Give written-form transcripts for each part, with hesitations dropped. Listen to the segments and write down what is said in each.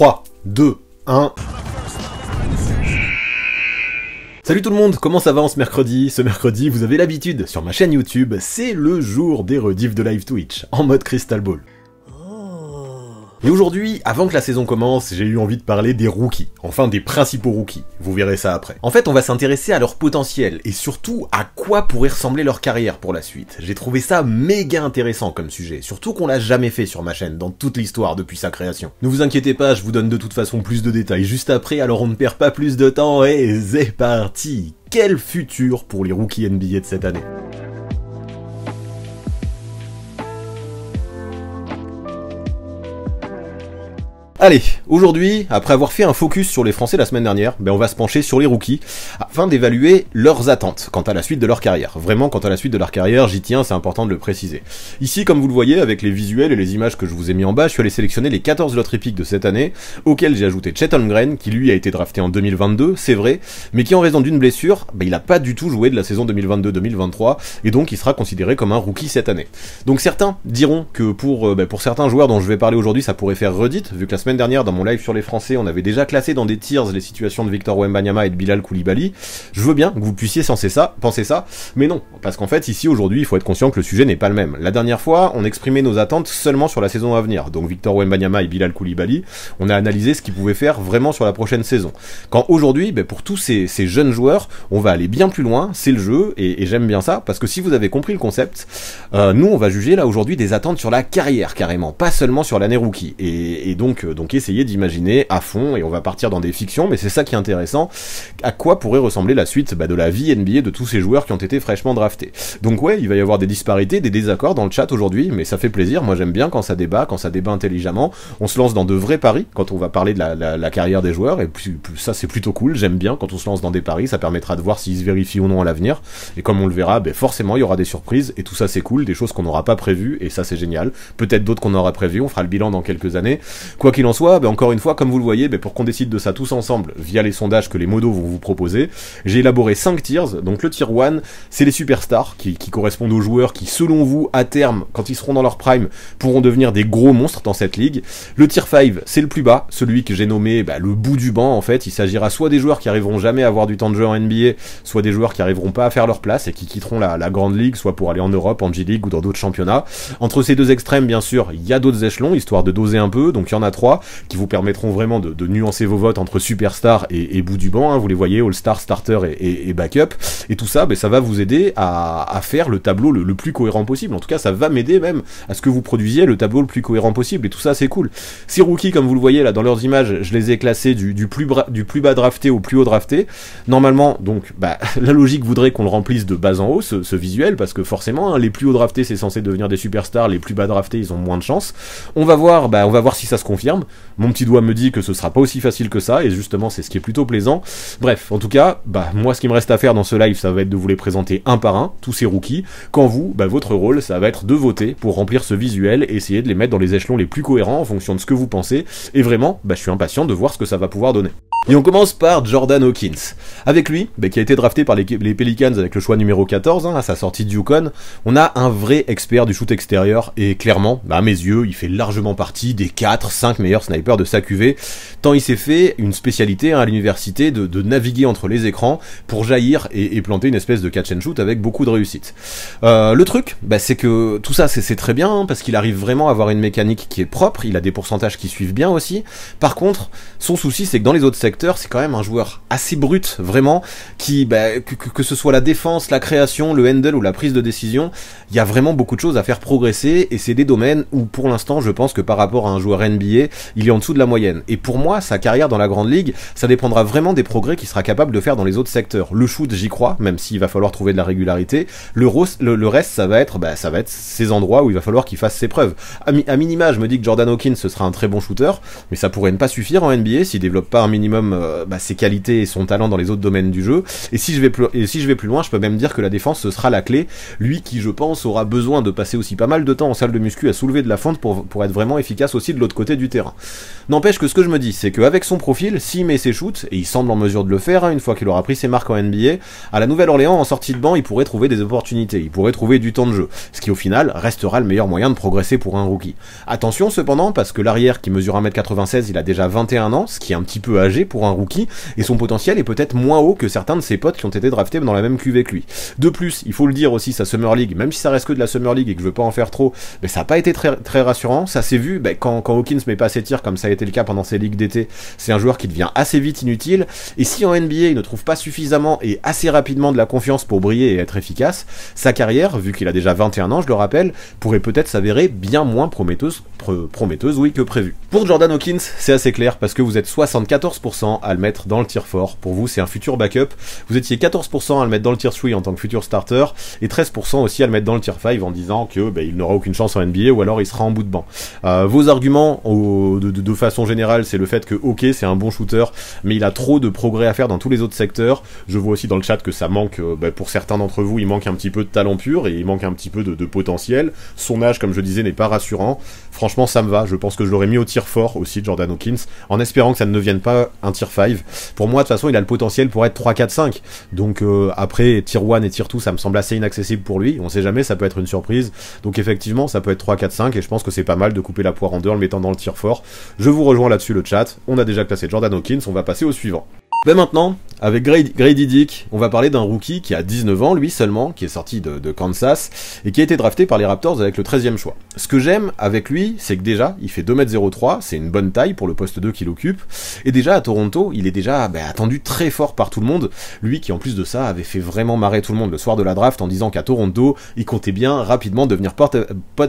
3, 2, 1... Salut tout le monde, comment ça va en ce mercredi? Ce mercredi, vous avez l'habitude, sur ma chaîne YouTube, c'est le jour des rediffs de live Twitch, en mode Crystal Ball. Et aujourd'hui, avant que la saison commence, j'ai eu envie de parler des rookies, enfin des principaux rookies, vous verrez ça après. En fait, on va s'intéresser à leur potentiel, et surtout à quoi pourrait ressembler leur carrière pour la suite. J'ai trouvé ça méga intéressant comme sujet, surtout qu'on l'a jamais fait sur ma chaîne, dans toute l'histoire depuis sa création. Ne vous inquiétez pas, je vous donne de toute façon plus de détails juste après, alors on ne perd pas plus de temps, et c'est parti! Quel futur pour les rookies NBA de cette année! Allez, aujourd'hui, après avoir fait un focus sur les Français la semaine dernière, on va se pencher sur les rookies, afin d'évaluer leurs attentes quant à la suite de leur carrière. Vraiment, quant à la suite de leur carrière, j'y tiens, c'est important de le préciser. Ici, comme vous le voyez, avec les visuels et les images que je vous ai mis en bas, je suis allé sélectionner les 14 lottery picks de cette année, auxquels j'ai ajouté Chet Holmgren, qui lui a été drafté en 2022, c'est vrai, mais qui en raison d'une blessure, il a pas du tout joué de la saison 2022-2023, et donc il sera considéré comme un rookie cette année. Donc certains diront que pour certains joueurs dont je vais parler aujourd'hui, ça pourrait faire redite, vu que la semaine dernière, dans mon live sur les Français, on avait déjà classé dans des tiers les situations de Victor Wembanyama et de Bilal Coulibaly. Je veux bien que vous puissiez penser ça, mais non, parce qu'en fait, ici, aujourd'hui, il faut être conscient que le sujet n'est pas le même. La dernière fois, on exprimait nos attentes seulement sur la saison à venir, donc Victor Wembanyama et Bilal Coulibaly, on a analysé ce qu'ils pouvaient faire vraiment sur la prochaine saison. Quand aujourd'hui, pour tous ces jeunes joueurs, on va aller bien plus loin, c'est le jeu, et j'aime bien ça, parce que si vous avez compris le concept, nous, on va juger là aujourd'hui des attentes sur la carrière, carrément, pas seulement sur l'année rookie, et donc essayer d'imaginer à fond, et on va partir dans des fictions, mais c'est ça qui est intéressant, à quoi pourrait ressembler la suite de la vie NBA de tous ces joueurs qui ont été fraîchement draftés. Donc ouais, il va y avoir des disparités, des désaccords dans le chat aujourd'hui, mais ça fait plaisir, moi j'aime bien quand ça débat intelligemment, on se lance dans de vrais paris quand on va parler de la carrière des joueurs, et ça c'est plutôt cool, j'aime bien quand on se lance dans des paris, ça permettra de voir s'ils se vérifient ou non à l'avenir, et comme on le verra, forcément il y aura des surprises, et tout ça c'est cool, des choses qu'on n'aura pas prévues, et ça c'est génial, peut-être d'autres qu'on aura prévues, on fera le bilan dans quelques années. Quoi qu'il en soit, encore une fois, comme vous le voyez, pour qu'on décide de ça tous ensemble, via les sondages que les modos vont vous proposer, j'ai élaboré 5 tiers. Donc le tier 1, c'est les superstars, qui correspondent aux joueurs qui, selon vous, à terme, quand ils seront dans leur prime, pourront devenir des gros monstres dans cette ligue. Le tier 5, c'est le plus bas, celui que j'ai nommé le bout du banc, en fait. Il s'agira soit des joueurs qui arriveront jamais à avoir du temps de jeu en NBA, soit des joueurs qui arriveront pas à faire leur place et qui quitteront la grande ligue, soit pour aller en Europe, en G-League ou dans d'autres championnats. Entre ces deux extrêmes, bien sûr, il y a d'autres échelons, histoire de doser un peu, donc il y en a 3, qui vous permettront vraiment de nuancer vos votes entre superstar et bout du banc, vous les voyez, all-star, starter et backup, et tout ça, ça va vous aider à faire le tableau le plus cohérent possible. En tout cas, ça va m'aider même à ce que vous produisiez le tableau le plus cohérent possible, et tout ça c'est cool. Ces rookies, comme vous le voyez là dans leurs images, je les ai classés du plus bas drafté au plus haut drafté. Normalement, donc, la logique voudrait qu'on le remplisse de bas en haut, ce visuel, parce que forcément, les plus hauts draftés c'est censé devenir des superstars, les plus bas draftés ils ont moins de chance. On va voir si ça se confirme. Mon petit doigt me dit que ce sera pas aussi facile que ça, et justement c'est ce qui est plutôt plaisant. Bref, en tout cas, moi ce qui me reste à faire dans ce live, ça va être de vous les présenter un par un, tous ces rookies, quand vous, votre rôle, ça va être de voter pour remplir ce visuel, et essayer de les mettre dans les échelons les plus cohérents en fonction de ce que vous pensez, et vraiment, je suis impatient de voir ce que ça va pouvoir donner. Et on commence par Jordan Hawkins. Avec lui, qui a été drafté par les Pelicans avec le choix numéro 14, à sa sortie de Yukon, on a un vrai expert du shoot extérieur, et clairement, à mes yeux, il fait largement partie des 4-5 meilleurs snipers de sa QV, tant il s'est fait une spécialité à l'université de naviguer entre les écrans pour jaillir et planter une espèce de catch and shoot avec beaucoup de réussite. Le truc, c'est que tout ça c'est très bien, parce qu'il arrive vraiment à avoir une mécanique qui est propre, il a des pourcentages qui suivent bien aussi. Par contre, son souci c'est que dans les autres secteurs, c'est quand même un joueur assez brut, vraiment, qui, que ce soit la défense, la création, le handle ou la prise de décision, il y a vraiment beaucoup de choses à faire progresser, et c'est des domaines où pour l'instant je pense que par rapport à un joueur NBA, il est en dessous de la moyenne. Et pour moi, sa carrière dans la grande ligue, ça dépendra vraiment des progrès qu'il sera capable de faire dans les autres secteurs. Le shoot, j'y crois, même s'il va falloir trouver de la régularité. Le reste, ça va être ces endroits où il va falloir qu'il fasse ses preuves. À minima, je me dis que Jordan Hawkins, ce sera un très bon shooter, mais ça pourrait ne pas suffire en NBA s'il développe pas un minimum ses qualités et son talent dans les autres domaines du jeu. Et si je vais plus loin, je peux même dire que la défense, ce sera la clé. Lui qui, je pense, aura besoin de passer aussi pas mal de temps en salle de muscu à soulever de la fente pour être vraiment efficace aussi de l'autre côté du terrain. gamin. N'empêche que ce que je me dis, c'est qu'avec son profil, s'il met ses shoots, et il semble en mesure de le faire, une fois qu'il aura pris ses marques en NBA, à la Nouvelle-Orléans, en sortie de banc, il pourrait trouver des opportunités, il pourrait trouver du temps de jeu, ce qui au final restera le meilleur moyen de progresser pour un rookie. Attention cependant, parce que l'arrière qui mesure 1m96, il a déjà 21 ans, ce qui est un petit peu âgé pour un rookie, et son potentiel est peut-être moins haut que certains de ses potes qui ont été draftés dans la même cuvée que lui. De plus, il faut le dire aussi, sa Summer League, même si ça reste que de la Summer League et que je veux pas en faire trop, mais ça n'a pas été très rassurant, ça s'est vu, quand Hawkins met pas ses tirs comme ça a été le cas pendant ses ligues d'été, c'est un joueur qui devient assez vite inutile, et si en NBA il ne trouve pas suffisamment et assez rapidement de la confiance pour briller et être efficace, sa carrière, vu qu'il a déjà 21 ans, je le rappelle, pourrait peut-être s'avérer bien moins prometteuse que prévu. Pour Jordan Hawkins, c'est assez clair, parce que vous êtes 74% à le mettre dans le tier 4, pour vous c'est un futur backup, vous étiez 14% à le mettre dans le tier 3 en tant que futur starter, et 13% aussi à le mettre dans le tier 5 en disant que il n'aura aucune chance en NBA, ou alors il sera en bout de banc. Vos arguments, de façon générale, c'est le fait que ok, c'est un bon shooter, mais il a trop de progrès à faire dans tous les autres secteurs. Je vois aussi dans le chat que ça manque, pour certains d'entre vous, il manque un petit peu de talent pur, et il manque un petit peu de potentiel. Son âge, comme je disais, n'est pas rassurant. Franchement, ça me va, je pense que je l'aurais mis au tier 4 aussi, Jordan Hawkins, en espérant que ça ne devienne pas un tier 5. Pour moi, de toute façon, il a le potentiel pour être 3, 4, 5. Donc après, tier 1 et tier 2, ça me semble assez inaccessible pour lui. On sait jamais, ça peut être une surprise. Donc effectivement, ça peut être 3, 4, 5, et je pense que c'est pas mal de couper la poire en deux en le mettant dans le tier 4. Je vous rejoins là-dessus le chat, on a déjà classé Jordan Hawkins, on va passer au suivant. Maintenant, avec Grady Dick, on va parler d'un rookie qui a 19 ans, lui seulement, qui est sorti de Kansas, et qui a été drafté par les Raptors avec le 13e choix. Ce que j'aime avec lui, c'est que déjà, il fait 2m03, c'est une bonne taille pour le poste 2 qu'il occupe, et déjà à Toronto, il est déjà attendu très fort par tout le monde, lui qui en plus de ça avait fait vraiment marrer tout le monde le soir de la draft en disant qu'à Toronto, il comptait bien rapidement devenir pote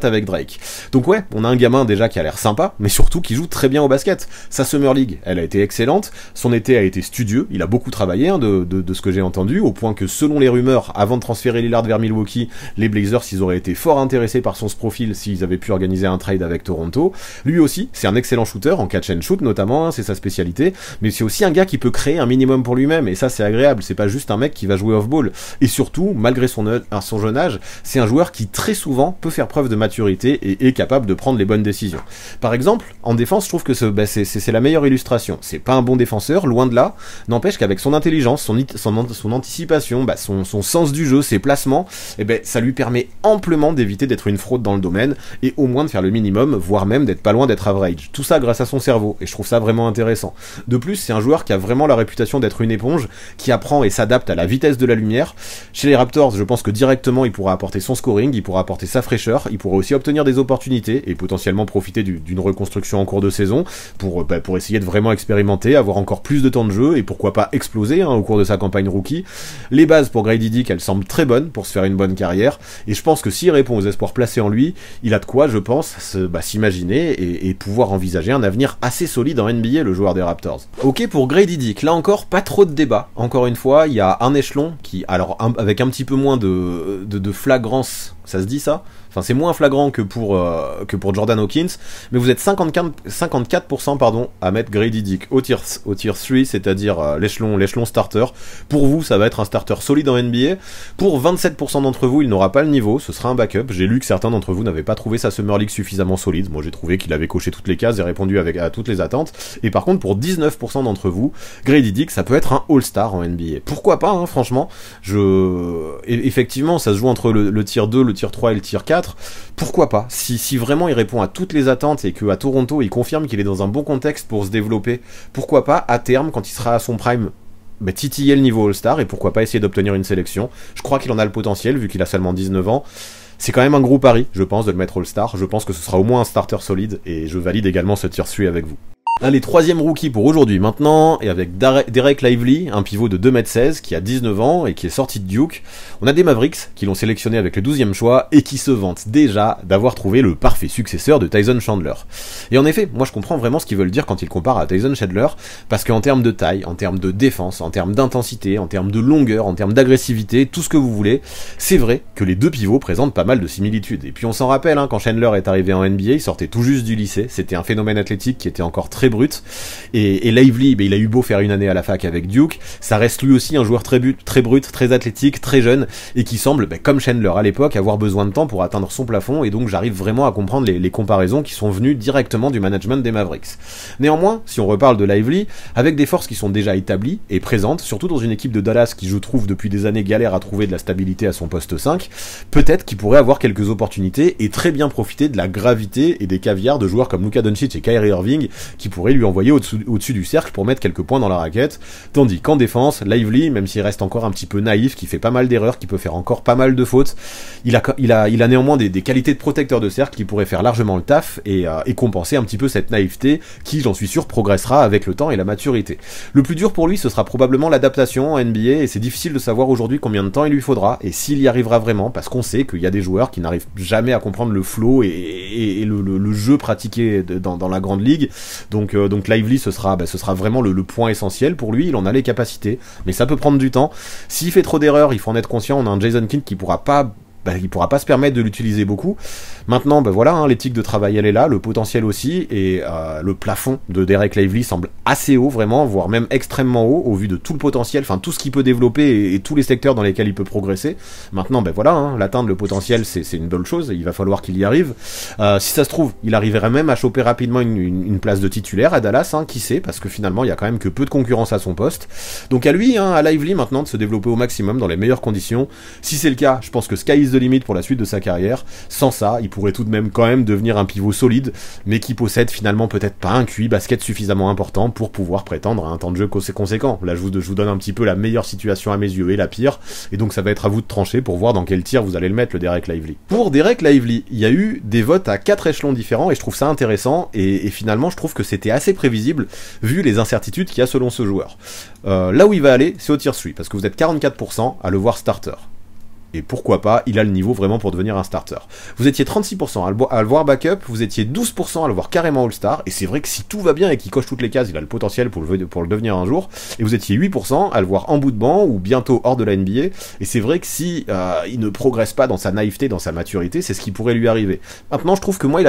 avec Drake. Donc ouais, on a un gamin déjà qui a l'air sympa, mais surtout qui joue très bien au basket. Sa Summer League, elle a été excellente, son été a été studieux, il a beaucoup travaillé de ce que j'ai entendu, au point que selon les rumeurs, avant de transférer Lillard vers Milwaukee, les Blazers, ils auraient été fort intéressés par son profil s'ils avaient pu organiser un trade avec Toronto. Lui aussi, c'est un excellent shooter, en catch and shoot notamment, c'est sa spécialité, mais c'est aussi un gars qui peut créer un minimum pour lui-même, et ça c'est agréable, c'est pas juste un mec qui va jouer off-ball. Et surtout, malgré son jeune âge, c'est un joueur qui très souvent peut faire preuve de maturité et est capable de prendre les bonnes décisions. Par exemple, en défense, je trouve que c'est la meilleure illustration. C'est pas un bon défenseur, loin de là, n'empêche qu'avec son intelligence, son anticipation, son sens du jeu, ses placements, ça lui permet amplement d'éviter d'être une fraude dans le domaine, et au moins de faire le minimum, voire même d'être pas loin d'être average. Tout ça grâce à son cerveau, et je trouve ça vraiment intéressant. De plus, c'est un joueur qui a vraiment la réputation d'être une éponge, qui apprend et s'adapte à la vitesse de la lumière. Chez les Raptors, je pense que directement il pourra apporter son scoring, il pourra apporter sa fraîcheur, il pourra aussi obtenir des opportunités, et potentiellement profiter d'une reconstruction en cours de saison, pour essayer de vraiment expérimenter, avoir encore plus de temps de jeu, et pourquoi pas exploser au cours de sa campagne rookie. Les bases pour Grady Dick, elles semblent très bonnes pour se faire une bonne carrière, et je pense que s'il répond aux espoirs placés en lui, il a de quoi, je pense, s'imaginer et pouvoir envisager un avenir assez solide en NBA, le joueur des Raptors. Ok pour Grady Dick, là encore, pas trop de débat. Encore une fois, il y a un échelon qui, alors avec un petit peu moins de flagrance, ça se dit ça ? Enfin, c'est moins flagrant que pour Jordan Hawkins, mais vous êtes 54% à mettre Grady Dick au tier 3, c'est-à-dire l'échelon starter. Pour vous, ça va être un starter solide en NBA. Pour 27% d'entre vous, il n'aura pas le niveau, ce sera un backup. J'ai lu que certains d'entre vous n'avaient pas trouvé sa Summer League suffisamment solide. Moi, j'ai trouvé qu'il avait coché toutes les cases et répondu à toutes les attentes. Et par contre, pour 19% d'entre vous, Grady Dick, ça peut être un All-Star en NBA. Pourquoi pas, franchement. Effectivement, ça se joue entre le tier 2, le tier 3 et le tier 4. Pourquoi pas, si vraiment il répond à toutes les attentes et qu'à Toronto il confirme qu'il est dans un bon contexte pour se développer, pourquoi pas à terme, quand il sera à son prime, titiller le niveau All-Star, et pourquoi pas essayer d'obtenir une sélection. Je crois qu'il en a le potentiel vu qu'il a seulement 19 ans. C'est quand même un gros pari, je pense, de le mettre All-Star. Je pense que ce sera au moins un starter solide, et je valide également ce tier 3 avec vous. Allez, troisième rookie pour aujourd'hui maintenant, et avec Derek Lively, un pivot de 2m16 qui a 19 ans et qui est sorti de Duke. On a des Mavericks qui l'ont sélectionné avec le 12e choix et qui se vantent déjà d'avoir trouvé le parfait successeur de Tyson Chandler. Et en effet, moi je comprends vraiment ce qu'ils veulent dire quand ils comparent à Tyson Chandler, parce qu'en termes de taille, en termes de défense, en termes d'intensité, en termes de longueur, en termes d'agressivité, tout ce que vous voulez, c'est vrai que les deux pivots présentent pas mal de similitudes. Et puis on s'en rappelle, quand Chandler est arrivé en NBA, il sortait tout juste du lycée, c'était un phénomène athlétique qui était encore très brute. Et Lively, il a eu beau faire une année à la fac avec Duke, ça reste lui aussi un joueur très brut, très athlétique, très jeune, et qui semble, comme Chandler à l'époque, avoir besoin de temps pour atteindre son plafond, et donc j'arrive vraiment à comprendre les comparaisons qui sont venues directement du management des Mavericks. Néanmoins, si on reparle de Lively, avec des forces qui sont déjà établies et présentes, surtout dans une équipe de Dallas qui, je trouve, depuis des années galère à trouver de la stabilité à son poste 5, peut-être qu'il pourrait avoir quelques opportunités et très bien profiter de la gravité et des caviars de joueurs comme Luka Doncic et Kyrie Irving qui pourraient lui envoyer au-dessus du cercle pour mettre quelques points dans la raquette, tandis qu'en défense, Lively, même s'il reste encore un petit peu naïf, qui fait pas mal d'erreurs, qui peut faire encore pas mal de fautes, il a néanmoins des qualités de protecteur de cercle qui pourraient faire largement le taf et compenser un petit peu cette naïveté qui, j'en suis sûr, progressera avec le temps et la maturité. Le plus dur pour lui, ce sera probablement l'adaptation en NBA, et c'est difficile de savoir aujourd'hui combien de temps il lui faudra et s'il y arrivera vraiment, parce qu'on sait qu'il y a des joueurs qui n'arrivent jamais à comprendre le flow et le jeu pratiqué dans la grande ligue. Donc Lively, ce sera vraiment le point essentiel pour lui. Il en a les capacités, mais ça peut prendre du temps. S'il fait trop d'erreurs, il faut en être conscient. On a un Jason Kidd qui pourra pas se permettre de l'utiliser beaucoup. Maintenant, voilà, l'éthique de travail, elle est là, le potentiel aussi, et le plafond de Derek Lively semble assez haut, vraiment, voire même extrêmement haut, au vu de tout le potentiel, enfin tout ce qu'il peut développer et tous les secteurs dans lesquels il peut progresser. Maintenant, voilà, l'atteindre le potentiel, c'est une bonne chose, il va falloir qu'il y arrive. Si ça se trouve, il arriverait même à choper rapidement une place de titulaire à Dallas, qui sait, parce que finalement, il y a quand même que peu de concurrence à son poste. Donc à lui, à Lively, maintenant, de se développer au maximum dans les meilleures conditions. Si c'est le cas, je pense que sky is the limit pour la suite de sa carrière. Sans ça, il pourrait tout de même quand même devenir un pivot solide, mais qui possède finalement peut-être pas un QI basket suffisamment important pour pouvoir prétendre à un temps de jeu conséquent. Là, je vous donne un petit peu la meilleure situation à mes yeux et la pire, et donc ça va être à vous de trancher pour voir dans quel tir vous allez le mettre, le Derek Lively. Pour Derek Lively, il y a eu des votes à 4 échelons différents, et je trouve ça intéressant, et finalement je trouve que c'était assez prévisible, vu les incertitudes qu'il y a selon ce joueur. Là où il va aller, c'est au tier 3, parce que vous êtes 44% à le voir starter. Et pourquoi pas, il a le niveau vraiment pour devenir un starter. Vous étiez 36% à le voir backup, vous étiez 12% à le voir carrément all-star, et c'est vrai que si tout va bien et qu'il coche toutes les cases, il a le potentiel pour le devenir un jour, et vous étiez 8% à le voir en bout de banc, ou bientôt hors de la NBA, et c'est vrai que si il ne progresse pas dans sa naïveté, dans sa maturité, c'est ce qui pourrait lui arriver. Maintenant, je trouve que moi,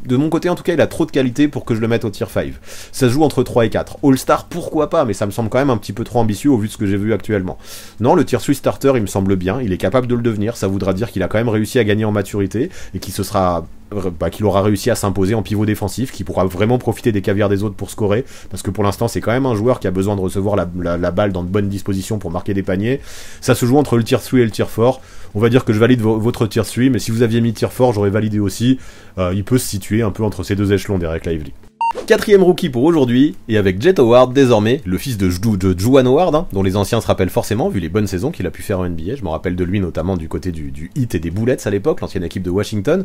de mon côté en tout cas, il a trop de qualité pour que je le mette au tier 5. Ça se joue entre 3 et 4. All-Star, pourquoi pas, mais ça me semble quand même un petit peu trop ambitieux au vu de ce que j'ai vu actuellement. Non, le tier 3 starter, il me semble bien, il est capable de le devenir, ça voudra dire qu'il a quand même réussi à gagner en maturité, et qu'il aura réussi à s'imposer en pivot défensif, qui pourra vraiment profiter des caviars des autres pour scorer, parce que pour l'instant c'est quand même un joueur qui a besoin de recevoir la balle dans de bonnes dispositions pour marquer des paniers. Ça se joue entre le tier 3 et le tier 4. On va dire que je valide votre tier 3, mais si vous aviez mis tier 4, j'aurais validé aussi. Il peut se situer un peu entre ces deux échelons, Derek Lively. Quatrième rookie pour aujourd'hui, et avec Jet Howard désormais, le fils de Juwan Howard, dont les anciens se rappellent forcément, vu les bonnes saisons qu'il a pu faire en NBA. Je me rappelle de lui notamment du côté du Heat et des Bullets à l'époque, l'ancienne équipe de Washington.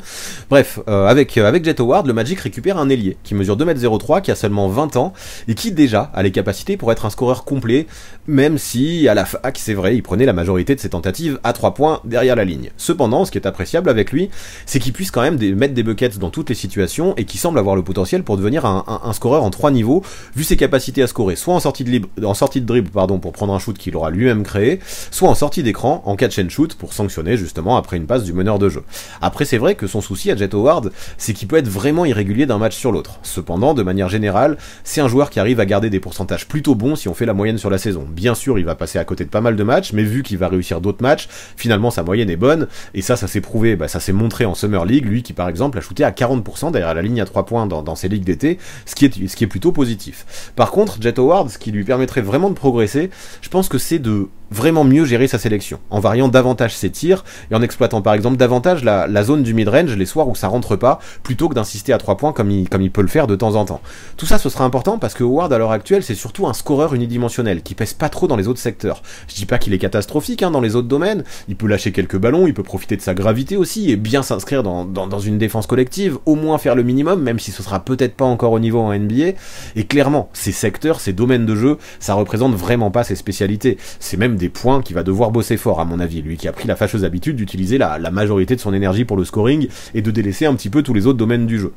Bref, avec Jet Howard, le Magic récupère un ailier qui mesure 2m03, qui a seulement 20 ans, et qui déjà a les capacités pour être un scoreur complet, même si à la fac, c'est vrai, il prenait la majorité de ses tentatives à 3 points derrière la ligne. Cependant, ce qui est appréciable avec lui, c'est qu'il puisse quand même mettre des buckets dans toutes les situations, et qu'il semble avoir le potentiel pour devenir un scoreur en 3 niveaux, vu ses capacités à scorer, soit en sortie de dribble, pour prendre un shoot qu'il aura lui-même créé, soit en sortie d'écran, en catch and shoot, pour sanctionner justement après une passe du meneur de jeu. Après, c'est vrai que son souci à Jet Howard, c'est qu'il peut être vraiment irrégulier d'un match sur l'autre. Cependant, de manière générale, c'est un joueur qui arrive à garder des pourcentages plutôt bons si on fait la moyenne sur la saison. Bien sûr, il va passer à côté de pas mal de matchs, mais vu qu'il va réussir d'autres matchs, finalement sa moyenne est bonne, et ça s'est prouvé, ça s'est montré en Summer League, lui qui par exemple a shooté à 40% derrière la ligne à 3 points dans ses ligues d'été, ce qui est plutôt positif. Par contre, Jet Howard, ce qui lui permettrait vraiment de progresser, je pense que c'est de vraiment mieux gérer sa sélection, en variant davantage ses tirs, et en exploitant par exemple davantage la zone du mid-range les soirs où ça rentre pas, plutôt que d'insister à 3 points comme il peut le faire de temps en temps. Tout ça, ce sera important parce que Howard, à l'heure actuelle, c'est surtout un scoreur unidimensionnel, qui pèse pas trop dans les autres secteurs. Je dis pas qu'il est catastrophique dans les autres domaines, il peut lâcher quelques ballons, il peut profiter de sa gravité aussi, et bien s'inscrire dans une défense collective, au moins faire le minimum, même si ce sera peut-être pas encore au niveau en NBA, et clairement, ces secteurs, ces domaines de jeu, ça représente vraiment pas ses spécialités. C'est même des points qu'il va devoir bosser fort, à mon avis, lui qui a pris la fâcheuse habitude d'utiliser la majorité de son énergie pour le scoring et de délaisser un petit peu tous les autres domaines du jeu.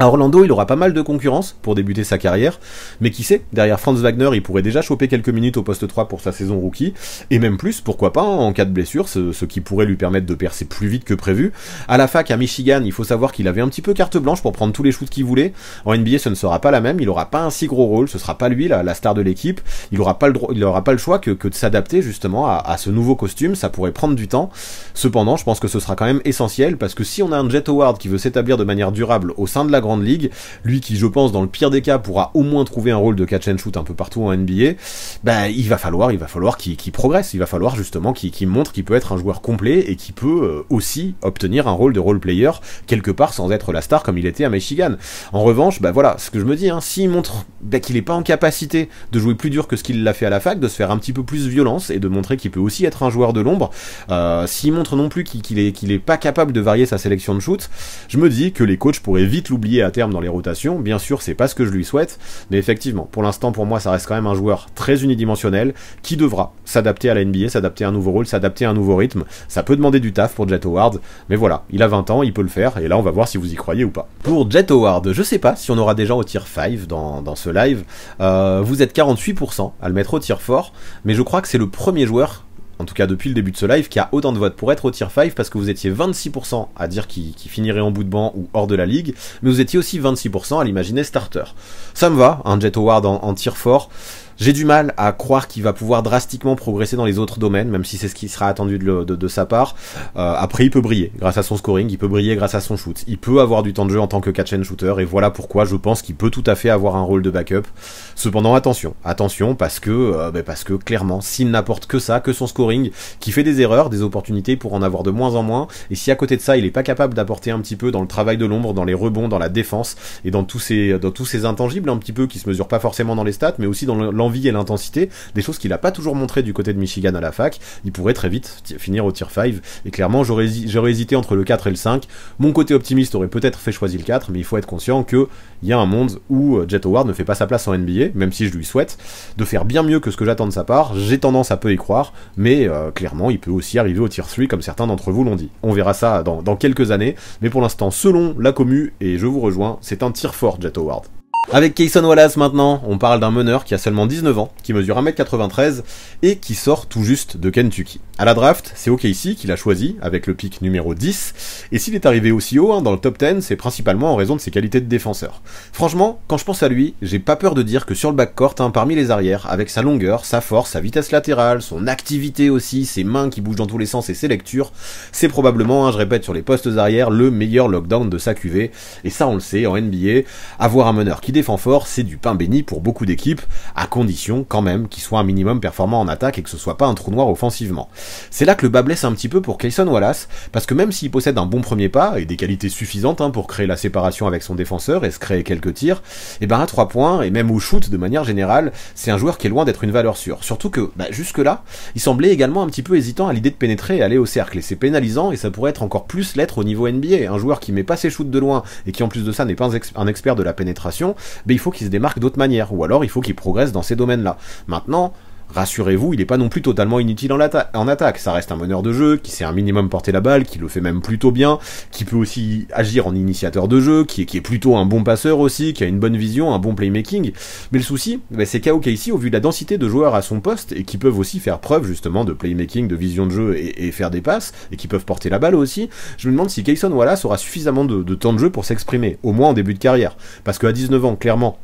À Orlando, il aura pas mal de concurrence pour débuter sa carrière, mais qui sait, derrière Franz Wagner, il pourrait déjà choper quelques minutes au poste 3 pour sa saison rookie, et même plus, pourquoi pas, en cas de blessure, ce qui pourrait lui permettre de percer plus vite que prévu. À la fac, à Michigan, il faut savoir qu'il avait un petit peu carte blanche pour prendre tous les shoots qu'il voulait. En NBA, ce ne sera pas la même, il aura pas un si gros rôle, ce sera pas lui, la star de l'équipe, il aura pas le choix que de s'adapter justement à ce nouveau costume, ça pourrait prendre du temps. Cependant, je pense que ce sera quand même essentiel, parce que si on a un Jet Howard qui veut s'établir de manière durable au sein de la grande ligue, lui qui je pense dans le pire des cas pourra au moins trouver un rôle de catch and shoot un peu partout en NBA, bah il va falloir qu'il progresse, il va falloir justement qu'il montre qu'il peut être un joueur complet et qu'il peut aussi obtenir un rôle de role player quelque part sans être la star comme il était à Michigan. En revanche, bah voilà, ce que je me dis, s'il montre qu'il est pas en capacité de jouer plus dur que ce qu'il l'a fait à la fac, de se faire un petit peu plus violence et de montrer qu'il peut aussi être un joueur de l'ombre, s'il montre non plus qu'il est pas capable de varier sa sélection de shoot, je me dis que les coachs pourraient vite l'oublier à terme dans les rotations. Bien sûr, c'est pas ce que je lui souhaite, mais effectivement, pour l'instant, pour moi, ça reste quand même un joueur très unidimensionnel qui devra s'adapter à la NBA, s'adapter à un nouveau rôle, s'adapter à un nouveau rythme. Ça peut demander du taf pour Jet Howard, mais voilà, il a 20 ans, il peut le faire, et là, on va voir si vous y croyez ou pas. Pour Jet Howard, je sais pas si on aura des gens au tier 5 dans ce live. Vous êtes 48% à le mettre au tier 4, mais je crois que c'est le premier joueur, en tout cas depuis le début de ce live, qui a autant de votes pour être au tier 5, parce que vous étiez 26% à dire qu'il finirait en bout de banc ou hors de la ligue, mais vous étiez aussi 26% à l'imaginer starter. Ça me va, un Jet Howard en tier 4. J'ai du mal à croire qu'il va pouvoir drastiquement progresser dans les autres domaines, même si c'est ce qui sera attendu de sa part. Après, il peut briller grâce à son scoring, il peut briller grâce à son shoot. Il peut avoir du temps de jeu en tant que catch and shooter, et voilà pourquoi je pense qu'il peut tout à fait avoir un rôle de backup. Cependant, attention, parce que clairement, s'il n'apporte que ça, que son scoring, qui fait des erreurs, des opportunités pour en avoir de moins en moins, et si à côté de ça, il est pas capable d'apporter un petit peu dans le travail de l'ombre, dans les rebonds, dans la défense, et dans tous ces intangibles un petit peu qui se mesurent pas forcément dans les stats, mais aussi dans l'envie et l'intensité, des choses qu'il a pas toujours montré du côté de Michigan à la fac, il pourrait très vite finir au tier 5, et clairement j'aurais hésité entre le 4 et le 5, mon côté optimiste aurait peut-être fait choisir le 4, mais il faut être conscient que il y a un monde où Jet Howard ne fait pas sa place en NBA, même si je lui souhaite de faire bien mieux que ce que j'attends de sa part, j'ai tendance à peu y croire, mais clairement il peut aussi arriver au tier 3 comme certains d'entre vous l'ont dit. On verra ça dans quelques années, mais pour l'instant selon la commu, et je vous rejoins, c'est un tier 4 Jet Howard. Avec Cason Wallace maintenant, on parle d'un meneur qui a seulement 19 ans, qui mesure 1m93 et qui sort tout juste de Kentucky. À la draft, c'est OKC qui l'a choisi avec le pick numéro 10, et s'il est arrivé aussi haut dans le top 10, c'est principalement en raison de ses qualités de défenseur. Franchement, quand je pense à lui, j'ai pas peur de dire que sur le backcourt, parmi les arrières, avec sa longueur, sa force, sa vitesse latérale, son activité aussi, ses mains qui bougent dans tous les sens et ses lectures, c'est probablement, je répète, sur les postes arrière, le meilleur lockdown de sa QV, et ça on le sait, en NBA, avoir un meneur qui défend fort, c'est du pain béni pour beaucoup d'équipes, à condition quand même qu'il soit un minimum performant en attaque et que ce soit pas un trou noir offensivement. C'est là que le bas blesse un petit peu pour Cason Wallace, parce que même s'il possède un bon premier pas et des qualités suffisantes pour créer la séparation avec son défenseur et se créer quelques tirs, et à 3 points et même au shoot de manière générale, c'est un joueur qui est loin d'être une valeur sûre. Surtout que jusque là, il semblait également un petit peu hésitant à l'idée de pénétrer et aller au cercle, et c'est pénalisant, et ça pourrait être encore plus l'être au niveau NBA. Un joueur qui met pas ses shoots de loin et qui en plus de ça n'est pas un expert de la pénétration, il faut qu'il se démarque d'autres manières, ou alors il faut qu'il progresse dans ces domaines-là. Maintenant, rassurez-vous, il n'est pas non plus totalement inutile en attaque. Ça reste un meneur de jeu, qui sait un minimum porter la balle, qui le fait même plutôt bien, qui peut aussi agir en initiateur de jeu, qui est plutôt un bon passeur aussi, qui a une bonne vision, un bon playmaking. Mais le souci, c'est qu'à OKC, au vu de la densité de joueurs à son poste, et qui peuvent aussi faire preuve justement de playmaking, de vision de jeu et faire des passes, et qui peuvent porter la balle aussi, je me demande si Cason Wallace aura suffisamment de temps de jeu pour s'exprimer, au moins en début de carrière. Parce qu'à 19 ans, clairement,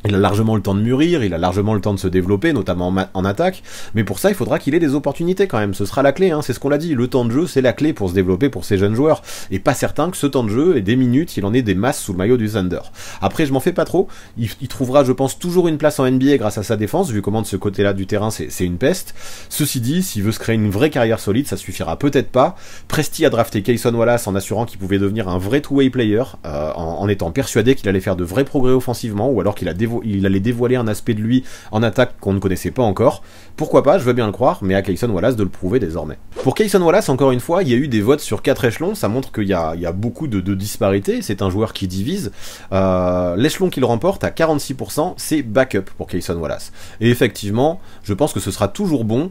il a largement le temps de mûrir, il a largement le temps de se développer, notamment en attaque, mais pour ça, il faudra qu'il ait des opportunités quand même, ce sera la clé, c'est ce qu'on l'a dit, le temps de jeu, c'est la clé pour se développer pour ces jeunes joueurs, et pas certain que ce temps de jeu et des minutes, il en ait des masses sous le maillot du Thunder. Après, je m'en fais pas trop, il trouvera, je pense, toujours une place en NBA grâce à sa défense, vu comment de ce côté-là du terrain, c'est une peste. Ceci dit, s'il veut se créer une vraie carrière solide, ça suffira peut-être pas. Presti a drafté Cason Wallace en assurant qu'il pouvait devenir un vrai two-way player, en étant persuadé qu'il allait faire de vrais progrès offensivement, ou alors qu'il a développé allait dévoiler un aspect de lui en attaque qu'on ne connaissait pas encore. Pourquoi pas, je veux bien le croire, mais à Cason Wallace de le prouver désormais. Pour Cason Wallace, encore une fois, il y a eu des votes sur 4 échelons, ça montre qu'il y a beaucoup de disparités, c'est un joueur qui divise. L'échelon qu'il remporte à 46%, c'est backup pour Cason Wallace. Et effectivement, je pense que ce sera toujours bon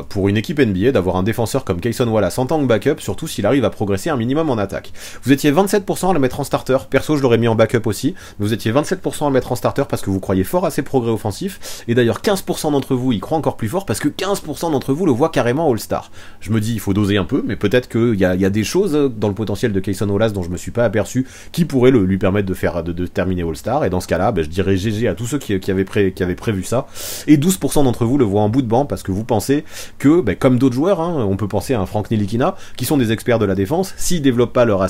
pour une équipe NBA d'avoir un défenseur comme Cason Wallace en tant que backup, surtout s'il arrive à progresser un minimum en attaque. Vous étiez 27% à le mettre en starter, perso je l'aurais mis en backup aussi, mais vous étiez 27% à le mettre en starter parce que vous croyez fort à ses progrès offensifs, et d'ailleurs 15% d'entre vous y croient encore plus fort parce que 15% d'entre vous le voient carrément All-Star. Je me dis, il faut doser un peu, mais peut-être qu'il y a des choses dans le potentiel de Cason Wallace dont je me suis pas aperçu qui pourraient lui permettre de terminer All-Star, et dans ce cas-là, je dirais GG à tous ceux qui avaient prévu ça, et 12% d'entre vous le voient en bout de banc parce que vous pensez que, comme d'autres joueurs, on peut penser à un Frank Ntilikina, qui sont des experts de la défense, s'ils développent pas leur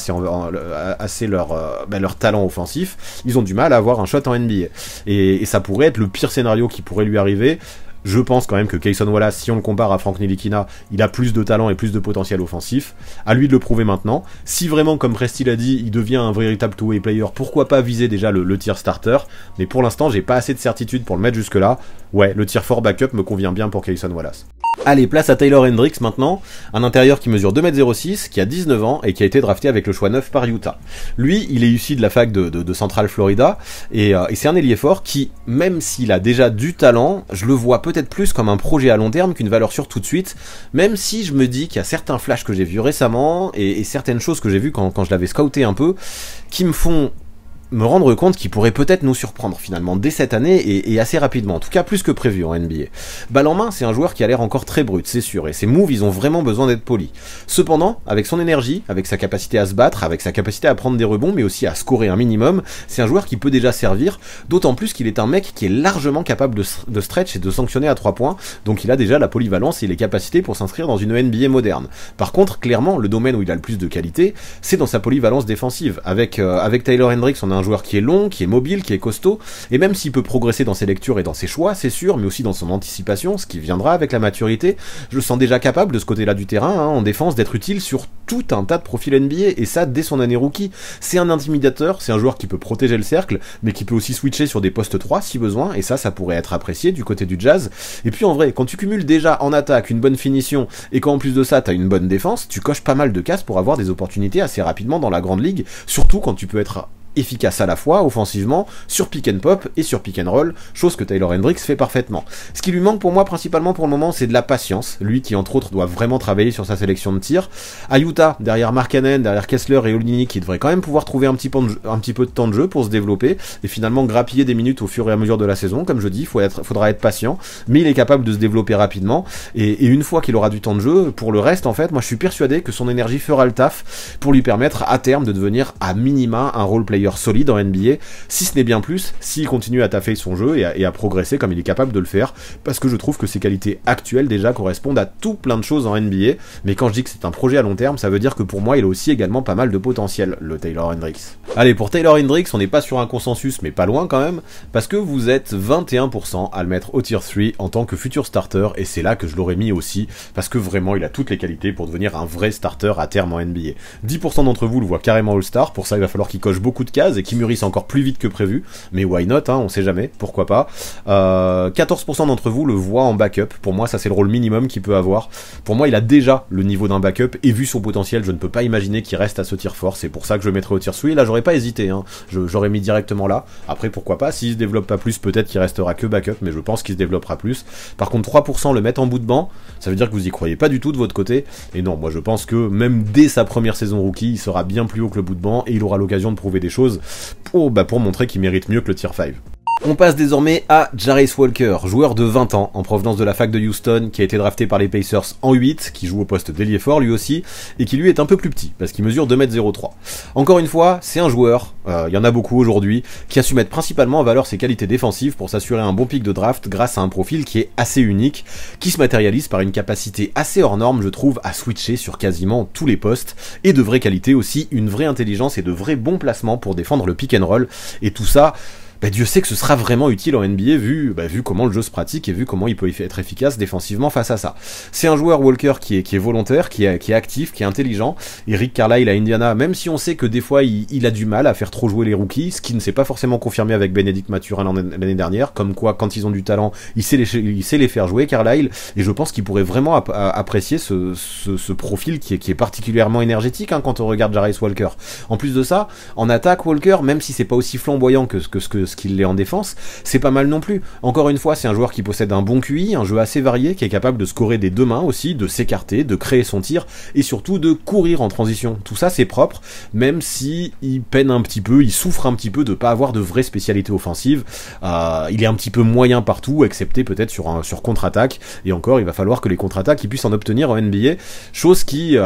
talent offensif, ils ont du mal à avoir un shot en NBA. Et ça pourrait être le pire scénario qui pourrait lui arriver. Je pense quand même que Cason Wallace, si on le compare à Frank Ntilikina, il a plus de talent et plus de potentiel offensif. À lui de le prouver maintenant. Si vraiment, comme Presti l'a dit, il devient un véritable two-way player, pourquoi pas viser déjà le tier starter. Mais pour l'instant, j'ai pas assez de certitude pour le mettre jusque-là. Ouais, le tier 4 backup me convient bien pour Cason Wallace. Allez, place à Taylor Hendricks maintenant, un intérieur qui mesure 2m06, qui a 19 ans et qui a été drafté avec le choix 9 par Utah. Lui, il est issu de la fac de Central Florida, et c'est un ailier fort qui, même s'il a déjà du talent, je le vois peut-être plus comme un projet à long terme qu'une valeur sûre tout de suite, même si je me dis qu'il y a certains flashs que j'ai vus récemment, et certaines choses que j'ai vues quand je l'avais scouté un peu, qui me font me rendre compte qu'il pourrait peut-être nous surprendre finalement dès cette année et assez rapidement, en tout cas plus que prévu en NBA. Balle en main, c'est un joueur qui a l'air encore très brut, c'est sûr, et ses moves, ils ont vraiment besoin d'être polis. Cependant, avec son énergie, avec sa capacité à se battre, avec sa capacité à prendre des rebonds, mais aussi à scorer un minimum, c'est un joueur qui peut déjà servir, d'autant plus qu'il est un mec qui est largement capable de stretch et de sanctionner à 3 points, donc il a déjà la polyvalence et les capacités pour s'inscrire dans une NBA moderne. Par contre, clairement, le domaine où il a le plus de qualité, c'est dans sa polyvalence défensive. Avec Taylor Hendricks, on a un joueur qui est long, qui est mobile, qui est costaud, et même s'il peut progresser dans ses lectures et dans ses choix, c'est sûr, mais aussi dans son anticipation, ce qui viendra avec la maturité, je le sens déjà capable de ce côté-là du terrain, en défense, d'être utile sur tout un tas de profils NBA, et ça dès son année rookie. C'est un intimidateur, c'est un joueur qui peut protéger le cercle, mais qui peut aussi switcher sur des postes 3 si besoin, et ça pourrait être apprécié du côté du Jazz. Et puis en vrai, quand tu cumules déjà en attaque une bonne finition, et qu'en plus de ça t'as une bonne défense, tu coches pas mal de cases pour avoir des opportunités assez rapidement dans la grande ligue, surtout quand tu peux être efficace à la fois, offensivement, sur pick and pop et sur pick and roll, chose que Taylor Hendricks fait parfaitement. Ce qui lui manque pour moi principalement pour le moment, c'est de la patience, lui qui entre autres doit vraiment travailler sur sa sélection de tirs. À Utah, derrière Markkanen, derrière Kessler et Olynyk, qui devrait quand même pouvoir trouver un petit peu de temps de jeu pour se développer, et finalement grappiller des minutes au fur et à mesure de la saison, comme je dis, faudra être patient, mais il est capable de se développer rapidement, et une fois qu'il aura du temps de jeu, pour le reste en fait, moi je suis persuadé que son énergie fera le taf pour lui permettre à terme de devenir à minima un role player solide en NBA, si ce n'est bien plus, s'il continue à taffer son jeu et à progresser comme il est capable de le faire, parce que je trouve que ses qualités actuelles déjà correspondent à tout plein de choses en NBA, mais quand je dis que c'est un projet à long terme, ça veut dire que pour moi il a aussi également pas mal de potentiel, le Taylor Hendricks. Allez, pour Taylor Hendricks, on n'est pas sur un consensus, mais pas loin quand même, parce que vous êtes 21% à le mettre au tier 3 en tant que futur starter, et c'est là que je l'aurais mis aussi, parce que vraiment il a toutes les qualités pour devenir un vrai starter à terme en NBA. 10% d'entre vous le voient carrément All-Star, pour ça il va falloir qu'il coche beaucoup de cases et qui mûrissent encore plus vite que prévu, mais why not, on sait jamais, pourquoi pas. 14% d'entre vous le voient en backup, pour moi ça c'est le rôle minimum qu'il peut avoir. Pour moi il a déjà le niveau d'un backup, et vu son potentiel, je ne peux pas imaginer qu'il reste à ce tier 4, c'est pour ça que je le mettrai au tier 3, là j'aurais pas hésité, j'aurais mis directement là. Après pourquoi pas, s'il se développe pas plus, peut-être qu'il restera que backup, mais je pense qu'il se développera plus. Par contre 3% le mettre en bout de banc, ça veut dire que vous y croyez pas du tout de votre côté, et non, moi je pense que même dès sa première saison rookie, il sera bien plus haut que le bout de banc, et il aura l'occasion de prouver des choses pour montrer qu'il mérite mieux que le tier 5. On passe désormais à Jarace Walker, joueur de 20 ans, en provenance de la fac de Houston, qui a été drafté par les Pacers en 8, qui joue au poste d'ailier fort lui aussi, et qui lui est un peu plus petit, parce qu'il mesure 2m03. Encore une fois, c'est un joueur, il y en a beaucoup aujourd'hui, qui a su mettre principalement en valeur ses qualités défensives pour s'assurer un bon pick de draft grâce à un profil qui est assez unique, qui se matérialise par une capacité assez hors norme, je trouve, à switcher sur quasiment tous les postes, et de vraies qualités aussi, une vraie intelligence et de vrais bons placements pour défendre le pick and roll, et tout ça bah Dieu sait que ce sera vraiment utile en NBA vu comment le jeu se pratique et vu comment il peut être efficace défensivement face à ça. C'est un joueur Walker qui est volontaire, qui est actif, qui est intelligent, et Rick Carlisle à Indiana, même si on sait que des fois il a du mal à faire trop jouer les rookies, ce qui ne s'est pas forcément confirmé avec Bénédicte Mathurin l'année dernière, comme quoi quand ils ont du talent, il sait les faire jouer Carlisle, et je pense qu'il pourrait vraiment apprécier ce profil qui est particulièrement énergétique quand on regarde Jarace Walker. En plus de ça, en attaque, Walker, même si c'est pas aussi flamboyant que ce qu'il l'est en défense, c'est pas mal non plus. Encore une fois, c'est un joueur qui possède un bon QI, un jeu assez varié, qui est capable de scorer des deux mains aussi, de s'écarter, de créer son tir, et surtout de courir en transition. Tout ça c'est propre, même si il peine un petit peu, il souffre un petit peu de pas avoir de vraie spécialité offensive. Il est un petit peu moyen partout, excepté peut-être sur contre-attaque, et encore il va falloir que les contre-attaques il puisse en obtenir en NBA, chose qui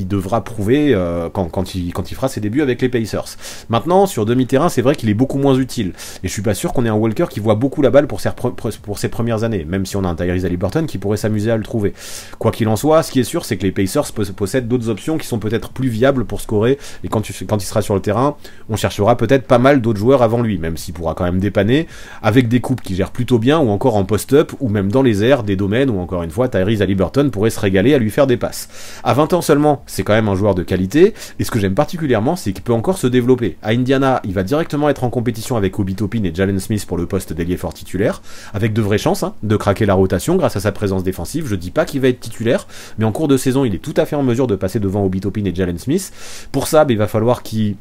devra prouver quand il fera ses débuts avec les Pacers. Maintenant, sur demi-terrain, c'est vrai qu'il est beaucoup moins utile, et je suis pas sûr qu'on ait un Walker qui voit beaucoup la balle pour ses premières années, même si on a un Tyrese Haliburton qui pourrait s'amuser à le trouver. Quoi qu'il en soit, ce qui est sûr, c'est que les Pacers possèdent d'autres options qui sont peut-être plus viables pour scorer, et quand il sera sur le terrain, on cherchera peut-être pas mal d'autres joueurs avant lui, même s'il pourra quand même dépanner, avec des coupes qui gèrent plutôt bien, ou encore en post-up, ou même dans les airs, des domaines où encore une fois Tyrese Haliburton pourrait se régaler à lui faire des passes. À 20 ans seulement, c'est quand même un joueur de qualité, et ce que j'aime particulièrement, c'est qu'il peut encore se développer. À Indiana, il va directement être en compétition avec Obi Toppin et Jalen Smith pour le poste d'ailier fort titulaire, avec de vraies chances de craquer la rotation grâce à sa présence défensive. Je dis pas qu'il va être titulaire, mais en cours de saison, il est tout à fait en mesure de passer devant Obi Toppin et Jalen Smith. Pour ça, il va falloir qu'il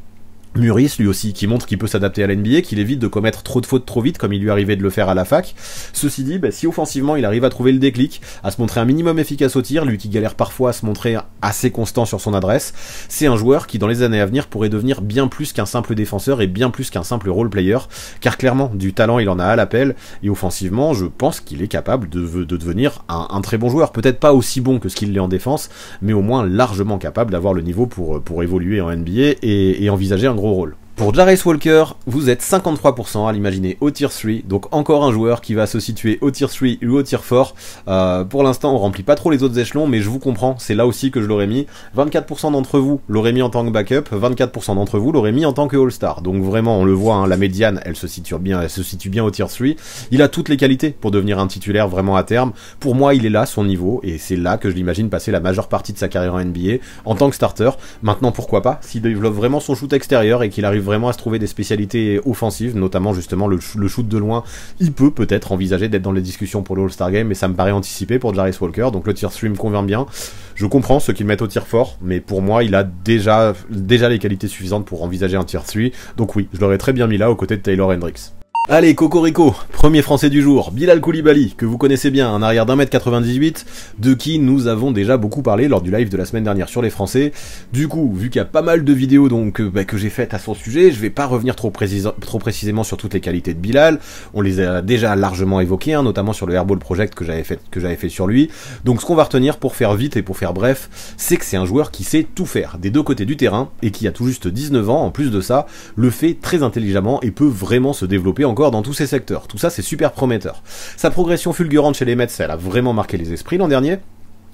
Muris, lui aussi, qui montre qu'il peut s'adapter à l'NBA, qu'il évite de commettre trop de fautes trop vite, comme il lui arrivait de le faire à la fac. Ceci dit, si offensivement il arrive à trouver le déclic, à se montrer un minimum efficace au tir, lui qui galère parfois à se montrer assez constant sur son adresse, c'est un joueur qui dans les années à venir pourrait devenir bien plus qu'un simple défenseur et bien plus qu'un simple role player, car clairement, du talent il en a à l'appel, et offensivement, je pense qu'il est capable de devenir un très bon joueur, peut-être pas aussi bon que ce qu'il l'est en défense, mais au moins largement capable d'avoir le niveau pour évoluer en NBA et envisager un gros rôle. Pour Jarace Walker, vous êtes 53% à l'imaginer au tier 3, donc encore un joueur qui va se situer au tier 3 ou au tier 4. Pour l'instant, on remplit pas trop les autres échelons, mais je vous comprends, c'est là aussi que je l'aurais mis. 24% d'entre vous l'auraient mis en tant que backup, 24% d'entre vous l'auraient mis en tant que All-Star. Donc vraiment, on le voit, la médiane, elle se situe bien au tier 3. Il a toutes les qualités pour devenir un titulaire vraiment à terme. Pour moi, il est là, son niveau, et c'est là que je l'imagine passer la majeure partie de sa carrière en NBA, en tant que starter. Maintenant, pourquoi pas, s'il développe vraiment son shoot extérieur et qu'il arrive vraiment à se trouver des spécialités offensives, notamment justement le shoot de loin, il peut peut-être envisager d'être dans les discussions pour le All-Star Game, mais ça me paraît anticipé pour Jarace Walker, donc le tier 3 me convient bien. Je comprends ceux qui le mettent au tier 4, mais pour moi il a déjà les qualités suffisantes pour envisager un tier 3, donc oui, je l'aurais très bien mis là aux côtés de Taylor Hendricks. Allez, Cocorico, premier français du jour, Bilal Koulibaly, que vous connaissez bien, un arrière d'1m98, de qui nous avons déjà beaucoup parlé lors du live de la semaine dernière sur les Français. Du coup, vu qu'il y a pas mal de vidéos que j'ai faites à son sujet, je vais pas revenir trop précisément sur toutes les qualités de Bilal, on les a déjà largement évoquées, notamment sur le Airball Project que j'avais fait sur lui. Donc ce qu'on va retenir pour faire vite et pour faire bref, c'est que c'est un joueur qui sait tout faire, des deux côtés du terrain, et qui a tout juste 19 ans, en plus de ça, le fait très intelligemment et peut vraiment se développer encore dans tous ces secteurs. Tout ça, c'est super prometteur. Sa progression fulgurante chez les Mets, elle a vraiment marqué les esprits l'an dernier.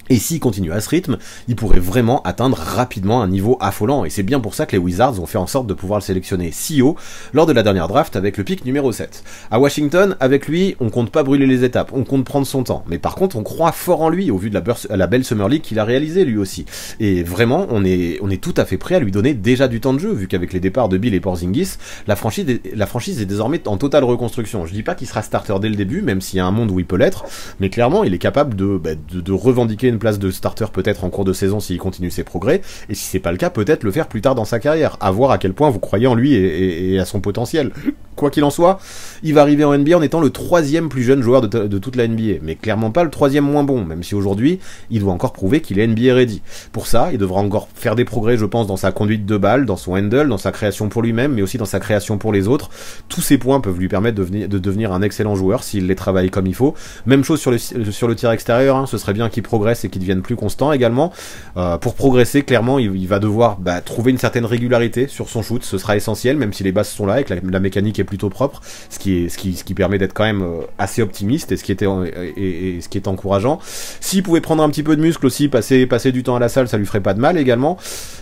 Et s'il continue à ce rythme, il pourrait vraiment atteindre rapidement un niveau affolant, et c'est bien pour ça que les Wizards ont fait en sorte de pouvoir le sélectionner si haut lors de la dernière draft avec le pick numéro 7. À Washington, avec lui, on compte pas brûler les étapes, on compte prendre son temps, mais par contre on croit fort en lui au vu de la belle Summer League qu'il a réalisée lui aussi. Et vraiment, on est tout à fait prêt à lui donner déjà du temps de jeu, vu qu'avec les départs de Bill et Porzingis, la franchise est désormais en totale reconstruction. Je dis pas qu'il sera starter dès le début, même s'il y a un monde où il peut l'être, mais clairement il est capable de revendiquer une place de starter peut-être en cours de saison s'il continue ses progrès, et si c'est pas le cas, peut-être le faire plus tard dans sa carrière, à voir à quel point vous croyez en lui et à son potentiel. Quoi qu'il en soit, il va arriver en NBA en étant le 3e plus jeune joueur de toute la NBA, mais clairement pas le 3e moins bon, même si aujourd'hui, il doit encore prouver qu'il est NBA ready. Pour ça, il devra encore faire des progrès, je pense, dans sa conduite de balle, dans son handle, dans sa création pour lui-même, mais aussi dans sa création pour les autres. Tous ces points peuvent lui permettre de devenir un excellent joueur s'il les travaille comme il faut. Même chose sur le tir extérieur, ce serait bien qu'il progresse et qu'il devienne plus constant également. Pour progresser, clairement, il va devoir trouver une certaine régularité sur son shoot, ce sera essentiel, même si les bases sont là et que la mécanique est plutôt propre, ce qui permet d'être quand même assez optimiste et ce qui est encourageant. S'il pouvait prendre un petit peu de muscle aussi, passer du temps à la salle, ça lui ferait pas de mal également.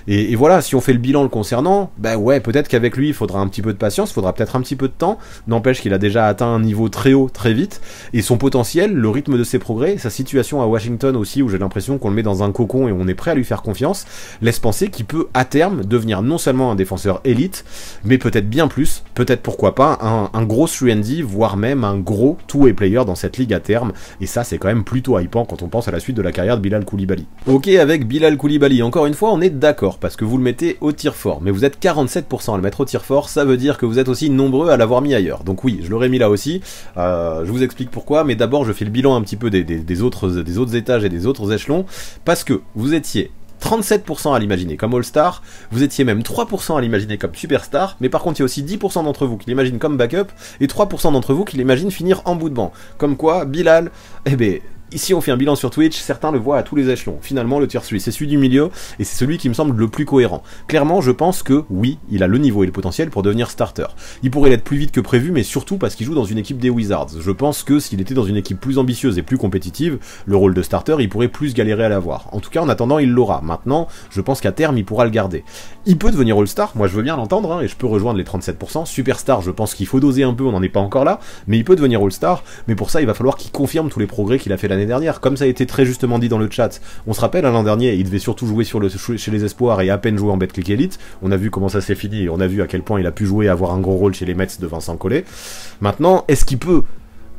Et voilà, si on fait le bilan le concernant, bah ouais, peut-être qu'avec lui, il faudra un petit peu de patience, il faudra peut-être un petit peu de temps. N'empêche qu'il a déjà atteint un niveau très haut, très vite. Et son potentiel, le rythme de ses progrès, sa situation à Washington aussi, où j'ai l'impression qu'on le met dans un cocon et on est prêt à lui faire confiance, laisse penser qu'il peut, à terme, devenir non seulement un défenseur élite, mais peut-être bien plus, peut-être pourquoi pas, un gros 3&D, voire même un gros two-way player dans cette ligue à terme. Et ça, c'est quand même plutôt hypant quand on pense à la suite de la carrière de Bilal Coulibaly. Ok, avec Bilal Coulibaly, encore une fois, on est d'accord, parce que vous le mettez au tir fort, mais vous êtes 47% à le mettre au tir fort, ça veut dire que vous êtes aussi nombreux à l'avoir mis ailleurs. Donc oui, je l'aurais mis là aussi, je vous explique pourquoi, mais d'abord je fais le bilan un petit peu des autres étages et des autres échelons, parce que vous étiez 37% à l'imaginer comme All-Star, vous étiez même 3% à l'imaginer comme Superstar, mais par contre il y a aussi 10% d'entre vous qui l'imaginent comme backup, et 3% d'entre vous qui l'imaginent finir en bout de banc. Comme quoi, Bilal, eh ben... Ici on fait un bilan sur Twitch, certains le voient à tous les échelons. Finalement le tier 3 c'est celui du milieu et c'est celui qui me semble le plus cohérent. Clairement je pense que oui, il a le niveau et le potentiel pour devenir starter. Il pourrait l'être plus vite que prévu, mais surtout parce qu'il joue dans une équipe des Wizards. Je pense que s'il était dans une équipe plus ambitieuse et plus compétitive, le rôle de starter il pourrait plus galérer à l'avoir. En tout cas en attendant il l'aura. Maintenant je pense qu'à terme il pourra le garder. Il peut devenir All-Star, moi je veux bien l'entendre hein, et je peux rejoindre les 37%. Superstar je pense qu'il faut doser un peu, on n'en est pas encore là, mais il peut devenir All-Star, mais pour ça il va falloir qu'il confirme tous les progrès qu'il a fait l'année dernière. Comme ça a été très justement dit dans le chat, on se rappelle l'an dernier, il devait surtout jouer chez les espoirs et à peine jouer en Betclic Elite. On a vu comment ça s'est fini et on a vu à quel point il a pu jouer et avoir un gros rôle chez les Mets de Vincent Collet. Maintenant, est-ce qu'il peut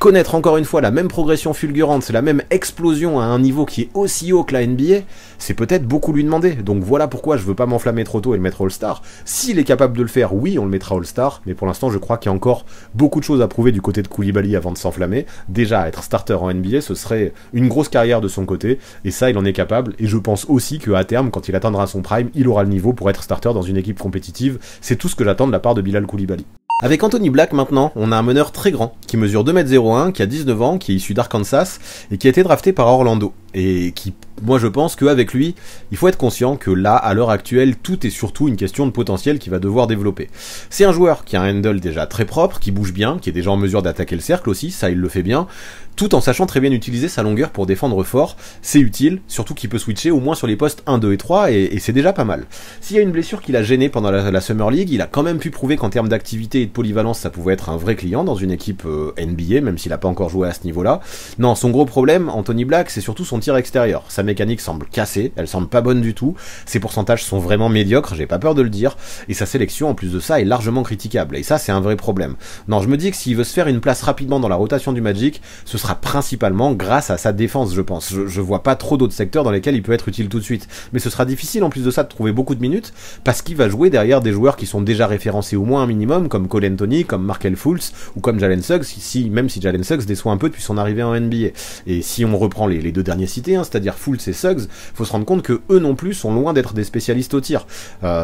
connaître encore une fois la même progression fulgurante, la même explosion à un niveau qui est aussi haut que la NBA, c'est peut-être beaucoup lui demander. Donc voilà pourquoi je veux pas m'enflammer trop tôt et le mettre All-Star. S'il est capable de le faire, oui, on le mettra All-Star, mais pour l'instant je crois qu'il y a encore beaucoup de choses à prouver du côté de Coulibaly avant de s'enflammer. Déjà, être starter en NBA, ce serait une grosse carrière de son côté, et ça il en est capable, et je pense aussi qu'à terme, quand il atteindra son prime, il aura le niveau pour être starter dans une équipe compétitive. C'est tout ce que j'attends de la part de Bilal Coulibaly. Avec Anthony Black maintenant, on a un meneur très grand, qui mesure 2m01, qui a 19 ans, qui est issu d'Arkansas, et qui a été drafté par Orlando. Et qui, moi je pense qu'avec lui, il faut être conscient que là, à l'heure actuelle, tout est surtout une question de potentiel qu'il va devoir développer. C'est un joueur qui a un handle déjà très propre, qui bouge bien, qui est déjà en mesure d'attaquer le cercle aussi, ça il le fait bien, tout en sachant très bien utiliser sa longueur pour défendre fort, c'est utile, surtout qu'il peut switcher au moins sur les postes 1, 2 et 3, et c'est déjà pas mal. S'il y a une blessure qui l'a gêné pendant la Summer League, il a quand même pu prouver qu'en termes d'activité et de polyvalence, ça pouvait être un vrai client dans une équipe NBA, même s'il a pas encore joué à ce niveau-là. Non, son gros problème, Anthony Black, c'est surtout son tir extérieur. Sa mécanique semble cassée, elle semble pas bonne du tout, ses pourcentages sont vraiment médiocres, j'ai pas peur de le dire, et sa sélection en plus de ça est largement critiquable, et ça c'est un vrai problème. Non, je me dis que s'il veut se faire une place rapidement dans la rotation du Magic, ce sera principalement grâce à sa défense, je pense. Je vois pas trop d'autres secteurs dans lesquels il peut être utile tout de suite, mais ce sera difficile en plus de ça de trouver beaucoup de minutes, parce qu'il va jouer derrière des joueurs qui sont déjà référencés au moins un minimum, comme Cole Anthony, comme Markelle Fultz, ou comme Jalen Suggs, même si Jalen Suggs déçoit un peu depuis son arrivée en NBA. Et si on reprend les deux derniers cités, c'est-à-dire Fultz et Suggs, faut se rendre compte que eux non plus sont loin d'être des spécialistes au tir.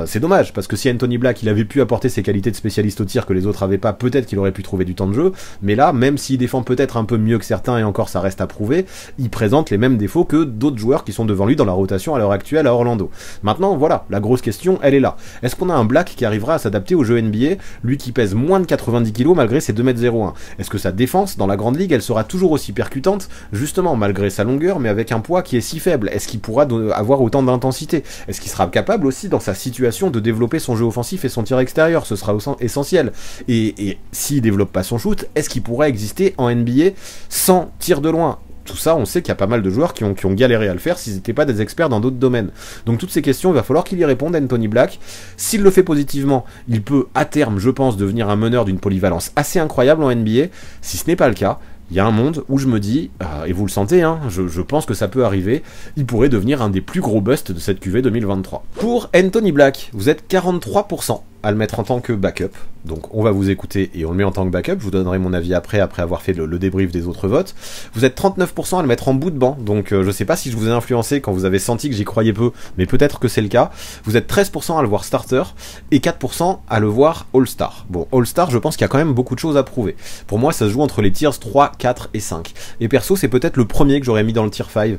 C'est dommage, parce que si Anthony Black il avait pu apporter ses qualités de spécialiste au tir que les autres avaient pas, peut-être qu'il aurait pu trouver du temps de jeu, mais là, même s'il défend peut-être un peu mieux que certains, et encore ça reste à prouver, il présente les mêmes défauts que d'autres joueurs qui sont devant lui dans la rotation à l'heure actuelle à Orlando. Maintenant, voilà, la grosse question, elle est là. Est-ce qu'on a un Black qui arrivera à s'adapter au jeu NBA, lui qui pèse moins de 90 kg malgré ses 2m01? Est-ce que sa défense, dans la grande ligue, elle sera toujours aussi percutante, justement, malgré sa longueur, mais avec un poids qui est si faible? Est-ce qu'il pourra avoir autant d'intensité? Est-ce qu'il sera capable aussi, dans sa situation, de développer son jeu offensif et son tir extérieur? Ce sera essentiel. Et s'il développe pas son shoot, est-ce qu'il pourra exister en NBA sans tir de loin? Tout ça, on sait qu'il y a pas mal de joueurs qui ont galéré à le faire s'ils n'étaient pas des experts dans d'autres domaines. Donc toutes ces questions, il va falloir qu'il y réponde, Anthony Black. S'il le fait positivement, il peut à terme, je pense, devenir un meneur d'une polyvalence assez incroyable en NBA. Si ce n'est pas le cas, il y a un monde où je me dis, et vous le sentez, hein, je pense que ça peut arriver, il pourrait devenir un des plus gros busts de cette QV 2023. Pour Anthony Black, vous êtes 43% à le mettre en tant que backup, donc on va vous écouter et on le met en tant que backup, je vous donnerai mon avis après avoir fait le débrief des autres votes. Vous êtes 39% à le mettre en bout de banc, donc je sais pas si je vous ai influencé quand vous avez senti que j'y croyais peu, mais peut-être que c'est le cas. Vous êtes 13% à le voir starter, et 4% à le voir All-Star. Bon, All-Star, je pense qu'il y a quand même beaucoup de choses à prouver. Pour moi, ça se joue entre les tiers 3, 4 et 5. Et perso, c'est peut-être le premier que j'aurais mis dans le tier 5,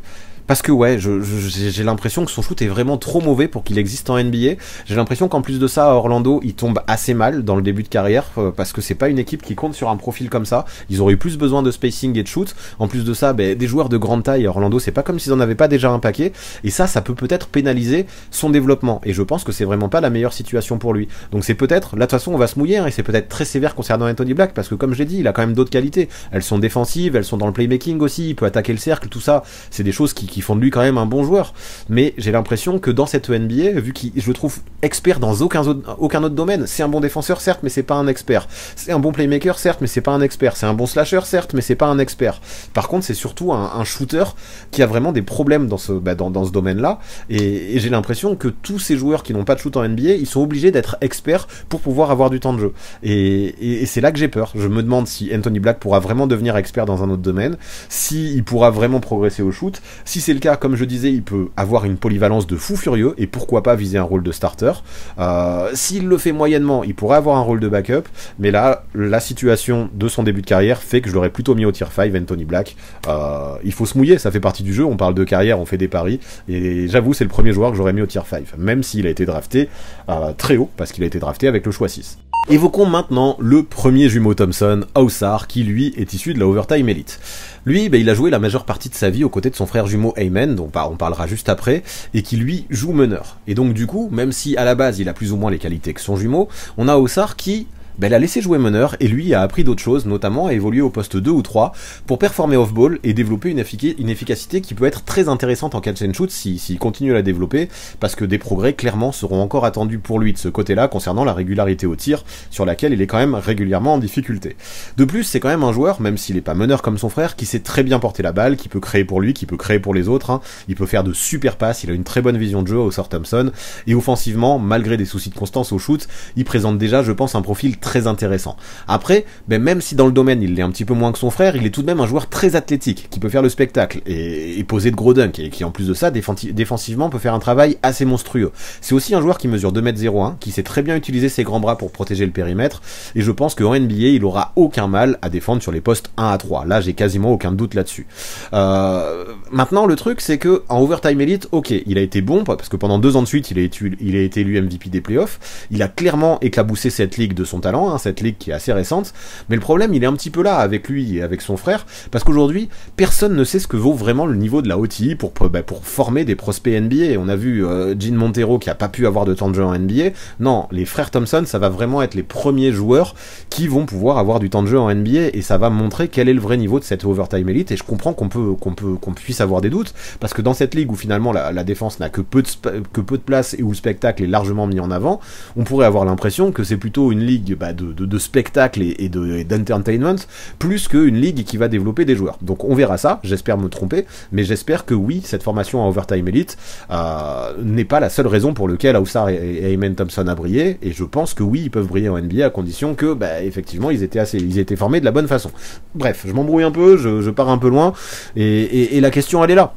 Parce que ouais, j'ai l'impression que son shoot est vraiment trop mauvais pour qu'il existe en NBA. J'ai l'impression qu'en plus de ça, à Orlando, il tombe assez mal dans le début de carrière, parce que c'est pas une équipe qui compte sur un profil comme ça. Ils auraient eu plus besoin de spacing et de shoot. En plus de ça, des joueurs de grande taille à Orlando, c'est pas comme s'ils en avaient pas déjà un paquet. Et ça peut peut-être pénaliser son développement. Et je pense que c'est vraiment pas la meilleure situation pour lui. Donc c'est peut-être, là de toute façon on va se mouiller, hein, et c'est peut-être très sévère concernant Anthony Black, parce que comme j'ai dit, il a quand même d'autres qualités. Elles sont défensives, elles sont dans le playmaking aussi, il peut attaquer le cercle, tout ça. C'est des choses qui font de lui quand même un bon joueur. Mais j'ai l'impression que dans cette NBA, vu qu'il, je le trouve expert dans aucun autre domaine, c'est un bon défenseur certes, mais c'est pas un expert. C'est un bon playmaker certes, mais c'est pas un expert. C'est un bon slasher certes, mais c'est pas un expert. Par contre, c'est surtout un shooter qui a vraiment des problèmes dans ce domaine-là. Et j'ai l'impression que tous ces joueurs qui n'ont pas de shoot en NBA, ils sont obligés d'être experts pour pouvoir avoir du temps de jeu. Et c'est là que j'ai peur. Je me demande si Anthony Black pourra vraiment devenir expert dans un autre domaine, si il pourra vraiment progresser au shoot. Si c'est le cas, comme je disais, il peut avoir une polyvalence de fou furieux, et pourquoi pas viser un rôle de starter. S'il le fait moyennement, il pourrait avoir un rôle de backup, mais là, la situation de son début de carrière fait que je l'aurais plutôt mis au tier 5, Anthony Black. Il faut se mouiller, ça fait partie du jeu, on parle de carrière, on fait des paris, et j'avoue, c'est le premier joueur que j'aurais mis au tier 5, même s'il a été drafté très haut, parce qu'il a été drafté avec le choix 6. Évoquons maintenant le premier jumeau Thompson, Ausar, qui lui est issu de la Overtime Elite. Lui, il a joué la majeure partie de sa vie aux côtés de son frère jumeau Ayman, dont on parlera juste après, et qui lui joue meneur. Et donc du coup, même si à la base il a plus ou moins les qualités que son jumeau, on a Ausar qui l'a laissé jouer meneur, et lui a appris d'autres choses, notamment à évoluer au poste 2 ou 3 pour performer off-ball et développer une efficacité qui peut être très intéressante en catch and shoot s'il continue à la développer, parce que des progrès clairement seront encore attendus pour lui de ce côté-là concernant la régularité au tir, sur laquelle il est quand même régulièrement en difficulté. De plus, c'est quand même un joueur, même s'il est pas meneur comme son frère, qui sait très bien porter la balle, qui peut créer pour lui, qui peut créer pour les autres, hein. Il peut faire de super passes, il a une très bonne vision de jeu, Ausar Thompson, et offensivement, malgré des soucis de constance au shoot, il présente déjà, je pense, un profil très intéressant. Après, même si dans le domaine il l'est un petit peu moins que son frère, il est tout de même un joueur très athlétique, qui peut faire le spectacle, et poser de gros dunks, et qui en plus de ça, défensivement peut faire un travail assez monstrueux. C'est aussi un joueur qui mesure 2m01, qui sait très bien utiliser ses grands bras pour protéger le périmètre, et je pense qu'en NBA, il aura aucun mal à défendre sur les postes 1 à 3. Là, j'ai quasiment aucun doute là-dessus. Maintenant, le truc, c'est que en Overtime Elite, ok, il a été bon, parce que pendant 2 ans de suite, il a été élu MVP des playoffs, il a clairement éclaboussé cette ligue de son talent, hein, cette ligue qui est assez récente, mais le problème, il est un petit peu là, avec lui et avec son frère, parce qu'aujourd'hui, personne ne sait ce que vaut vraiment le niveau de la OTI pour former des prospects NBA. On a vu Gene Montero qui a pas pu avoir de temps de jeu en NBA. Non, les frères Thompson, ça va vraiment être les premiers joueurs qui vont pouvoir avoir du temps de jeu en NBA, et ça va montrer quel est le vrai niveau de cette Overtime Elite, et je comprends qu'on puisse avoir des doutes, parce que dans cette ligue où finalement la défense n'a que peu de place et où le spectacle est largement mis en avant, on pourrait avoir l'impression que c'est plutôt une ligue de spectacle et d'entertainment, plus qu'une ligue qui va développer des joueurs. Donc on verra ça, j'espère me tromper, mais j'espère que oui, cette formation en Overtime Elite n'est pas la seule raison pour laquelle Ausar et Ayman Thompson a brillé, et je pense que oui, ils peuvent briller en NBA à condition que, effectivement, ils étaient formés de la bonne façon. Bref, je m'embrouille un peu, je pars un peu loin, et la question elle est là.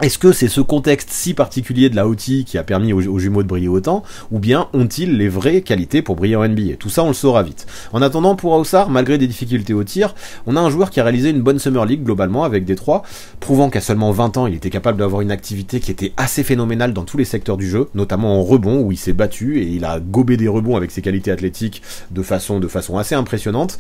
Est-ce que c'est ce contexte si particulier de la OT qui a permis aux jumeaux de briller autant, ou bien ont-ils les vraies qualités pour briller en NBA? Tout ça, on le saura vite. En attendant, pour Ausar, malgré des difficultés au tir, on a un joueur qui a réalisé une bonne Summer League globalement avec Détroit, prouvant qu'à seulement 20 ans, il était capable d'avoir une activité qui était assez phénoménale dans tous les secteurs du jeu, notamment en rebond, où il s'est battu et il a gobé des rebonds avec ses qualités athlétiques de façon assez impressionnante.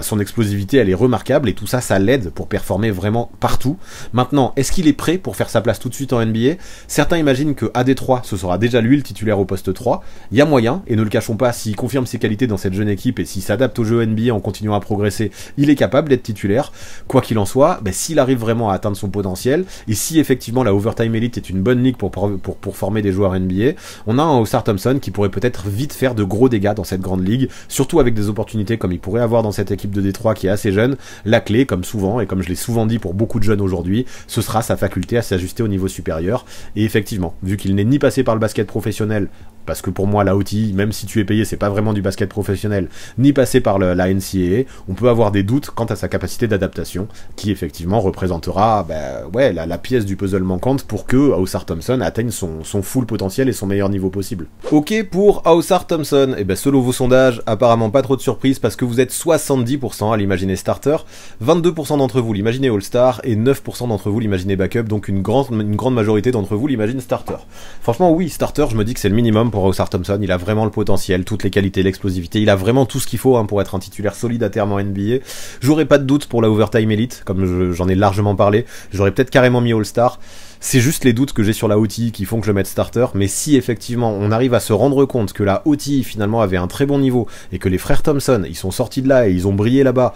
Son explosivité, elle est remarquable, et tout ça, ça l'aide pour performer vraiment partout. Maintenant, est-ce qu'il est prêt pour faire sa place tout de suite en NBA? Certains imaginent que à Détroit, ce sera déjà lui le titulaire au poste 3. Il y a moyen, et ne le cachons pas, s'il confirme ses qualités dans cette jeune équipe et s'il s'adapte au jeu NBA en continuant à progresser, il est capable d'être titulaire. Quoi qu'il en soit, s'il arrive vraiment à atteindre son potentiel, et si effectivement la Overtime Elite est une bonne ligue pour former des joueurs NBA, on a un Ausar Thompson qui pourrait peut-être vite faire de gros dégâts dans cette grande ligue, surtout avec des opportunités comme il pourrait avoir dans cette équipe de Détroit qui est assez jeune. La clé, comme souvent, et comme je l'ai souvent dit pour beaucoup de jeunes aujourd'hui, ce sera sa faculté à s'ajuster au niveau supérieur, et effectivement, vu qu'il n'est ni passé par le basket professionnel parce que pour moi la OTI, même si tu es payé, c'est pas vraiment du basket professionnel, ni passé par la NCAA, on peut avoir des doutes quant à sa capacité d'adaptation, qui effectivement représentera la pièce du puzzle manquante pour que Ausar Thompson atteigne son full potentiel et son meilleur niveau possible. Ok pour Ausar Thompson, et selon vos sondages, apparemment pas trop de surprises parce que vous êtes 70% à l'imaginer starter, 22% d'entre vous l'imaginez All-Star et 9% d'entre vous l'imaginez backup, donc une grande majorité d'entre vous l'imaginent starter. Franchement oui, starter, je me dis que c'est le minimum pour Ausar Thompson, il a vraiment le potentiel, toutes les qualités, l'explosivité, il a vraiment tout ce qu'il faut pour être un titulaire solide à terme en NBA. J'aurais pas de doute pour la Overtime Elite, comme j'en ai largement parlé, j'aurais peut-être carrément mis All-Star. C'est juste les doutes que j'ai sur la OTI qui font que je le mette starter, mais si effectivement on arrive à se rendre compte que la OTI finalement avait un très bon niveau, et que les frères Thompson, ils sont sortis de là et ils ont brillé là-bas,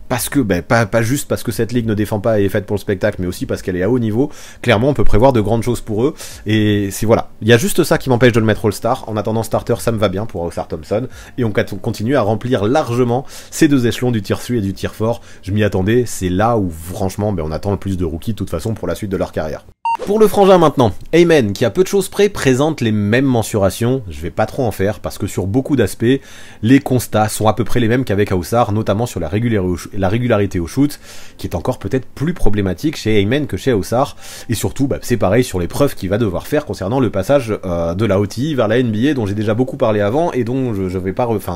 parce que, pas juste parce que cette ligue ne défend pas et est faite pour le spectacle, mais aussi parce qu'elle est à haut niveau, clairement on peut prévoir de grandes choses pour eux, et c'est voilà. Il y a juste ça qui m'empêche de le mettre All-Star, en attendant starter ça me va bien pour Ausar Thompson, et on continue à remplir largement ces deux échelons du tier 3 et du tier 4, je m'y attendais, c'est là où franchement on attend le plus de rookies de toute façon pour la suite de leur carrière. Pour le frangin maintenant, Amen, qui à peu de choses près présente les mêmes mensurations, je vais pas trop en faire parce que sur beaucoup d'aspects, les constats sont à peu près les mêmes qu'avec Ausar, notamment sur la régularité au shoot, qui est encore peut-être plus problématique chez Amen que chez Ausar, et surtout c'est pareil sur les preuves qu'il va devoir faire concernant le passage de la OTI vers la NBA dont j'ai déjà beaucoup parlé avant et dont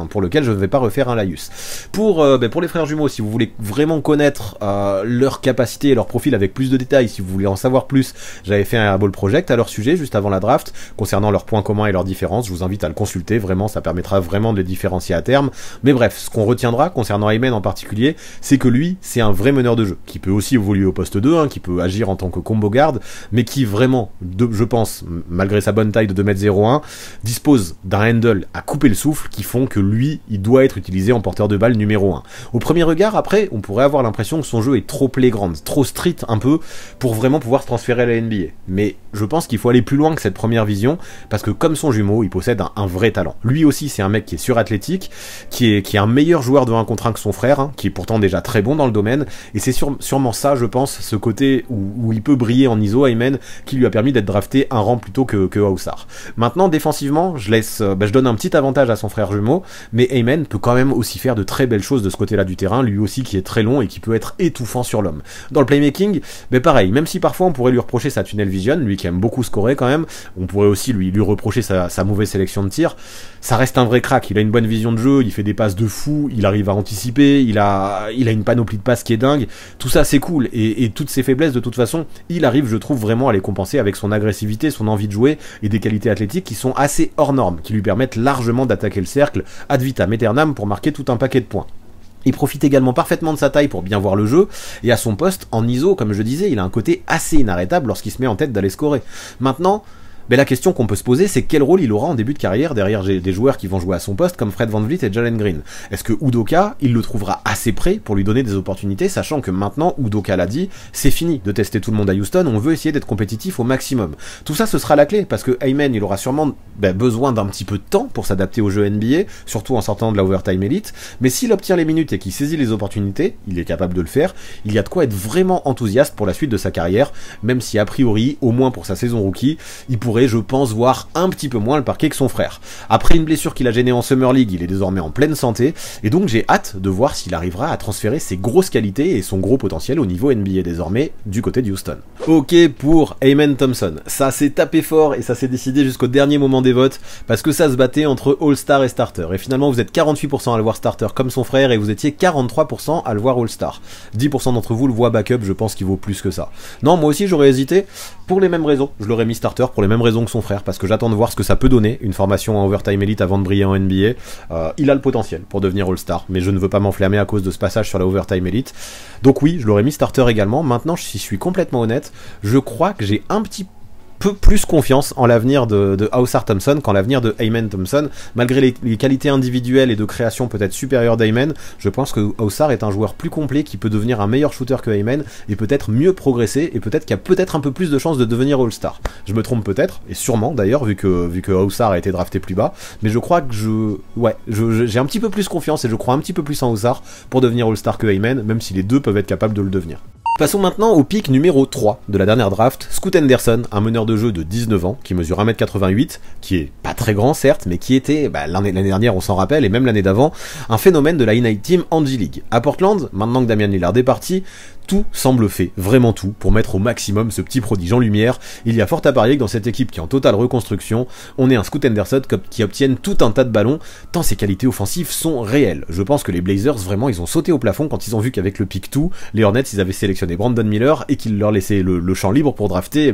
pour lequel je ne vais pas refaire un laïus. Pour les frères jumeaux, si vous voulez vraiment connaître leur capacité et leur profil avec plus de détails, si vous voulez en savoir plus, j'avais fait un Airball Project à leur sujet juste avant la draft, concernant leurs points communs et leurs différences, je vous invite à le consulter, vraiment ça permettra vraiment de les différencier à terme, mais bref, ce qu'on retiendra concernant Amen en particulier, c'est que lui, c'est un vrai meneur de jeu, qui peut aussi évoluer au poste 2, qui peut agir en tant que combo guard, mais qui vraiment, je pense, malgré sa bonne taille de 2m01, dispose d'un handle à couper le souffle, qui font que lui, il doit être utilisé en porteur de balle numéro 1. Au premier regard, après, on pourrait avoir l'impression que son jeu est trop playground, trop street un peu, pour vraiment pouvoir se transférer à la NBA. Mais je pense qu'il faut aller plus loin que cette première vision, parce que comme son jumeau, il possède un vrai talent. Lui aussi, c'est un mec qui est surathlétique, qui est un meilleur joueur de 1 contre 1 que son frère, qui est pourtant déjà très bon dans le domaine, et c'est sûrement ça, je pense, ce côté où il peut briller en ISO, Amen, qui lui a permis d'être drafté un rang plus tôt que Ausar. Maintenant, défensivement, je donne un petit avantage à son frère jumeau, mais Amen peut quand même aussi faire de très belles choses de ce côté-là du terrain, lui aussi qui est très long et qui peut être étouffant sur l'homme. Dans le playmaking, pareil, même si parfois on pourrait lui reprocher sa tunnel vision, lui qui aime beaucoup scorer quand même, on pourrait aussi lui reprocher sa mauvaise sélection de tir, ça reste un vrai crack, il a une bonne vision de jeu, il fait des passes de fou, il arrive à anticiper, il a une panoplie de passes qui est dingue, tout ça c'est cool, et toutes ses faiblesses de toute façon, il arrive je trouve vraiment à les compenser avec son agressivité, son envie de jouer, et des qualités athlétiques qui sont assez hors normes, qui lui permettent largement d'attaquer le cercle ad vitam aeternam pour marquer tout un paquet de points. Il profite également parfaitement de sa taille pour bien voir le jeu, et à son poste, en ISO, comme je disais, il a un côté assez inarrêtable lorsqu'il se met en tête d'aller scorer. Maintenant, la question qu'on peut se poser, c'est quel rôle il aura en début de carrière derrière des joueurs qui vont jouer à son poste comme Fred VanVleet et Jalen Green. Est-ce que Udoka, il le trouvera assez prêt pour lui donner des opportunités, sachant que maintenant, Udoka l'a dit, c'est fini de tester tout le monde à Houston, on veut essayer d'être compétitif au maximum. Tout ça, ce sera la clé, parce que Amen, il aura sûrement besoin d'un petit peu de temps pour s'adapter au jeu NBA, surtout en sortant de la Overtime Elite, mais s'il obtient les minutes et qu'il saisit les opportunités, il est capable de le faire, il y a de quoi être vraiment enthousiaste pour la suite de sa carrière, même si a priori, au moins pour sa saison rookie, il pourrait, je pense, voir un petit peu moins le parquet que son frère. Après une blessure qu'il a gênée en Summer League, il est désormais en pleine santé, et donc j'ai hâte de voir s'il arrivera à transférer ses grosses qualités et son gros potentiel au niveau NBA désormais, du côté de Houston. Ok pour Amen Thompson, ça s'est tapé fort et ça s'est décidé jusqu'au dernier moment des votes, parce que ça se battait entre All-Star et Starter, et finalement vous êtes 48% à le voir Starter comme son frère, et vous étiez 43% à le voir All-Star. 10% d'entre vous le voient backup, je pense qu'il vaut plus que ça. Non, moi aussi j'aurais hésité, pour les mêmes raisons, je l'aurais mis Starter pour les mêmes raisons que son frère, parce que j'attends de voir ce que ça peut donner, une formation en Overtime Elite avant de briller en NBA. Il a le potentiel pour devenir All-Star, mais je ne veux pas m'enflammer à cause de ce passage sur la Overtime Elite. Donc oui, je l'aurais mis Starter également. Maintenant, si je suis complètement honnête, je crois que j'ai un petit peu plus confiance en l'avenir de Ausar Thompson qu'en l'avenir de Amen Thompson. Malgré les qualités individuelles et de création peut-être supérieures d'Amen, je pense que Ausar est un joueur plus complet qui peut devenir un meilleur shooter que Amen et peut-être mieux progresser, et peut-être qu'il y a peut-être un peu plus de chances de devenir All-Star. Je me trompe peut-être, et sûrement d'ailleurs, vu que Ausar a été drafté plus bas, mais je crois que j'ai un petit peu plus confiance et je crois un petit peu plus en Ausar pour devenir All-Star que Amen, même si les deux peuvent être capables de le devenir. Passons maintenant au pick numéro 3 de la dernière draft, Scoot Henderson, un meneur de jeu de 19 ans, qui mesure 1m88, qui est pas très grand certes, mais qui était, l'année dernière on s'en rappelle, et même l'année d'avant, un phénomène de la Ignite Team en G-League. À Portland, maintenant que Damian Lillard est parti, tout semble fait, vraiment tout, pour mettre au maximum ce petit prodige en lumière. Il y a fort à parier que dans cette équipe qui est en totale reconstruction, on ait un Scoot Henderson qui obtienne tout un tas de ballons, tant ses qualités offensives sont réelles. Je pense que les Blazers, vraiment, ils ont sauté au plafond quand ils ont vu qu'avec le pick 2, les Hornets, ils avaient sélectionné Brandon Miller et qu'ils leur laissaient le champ libre pour drafter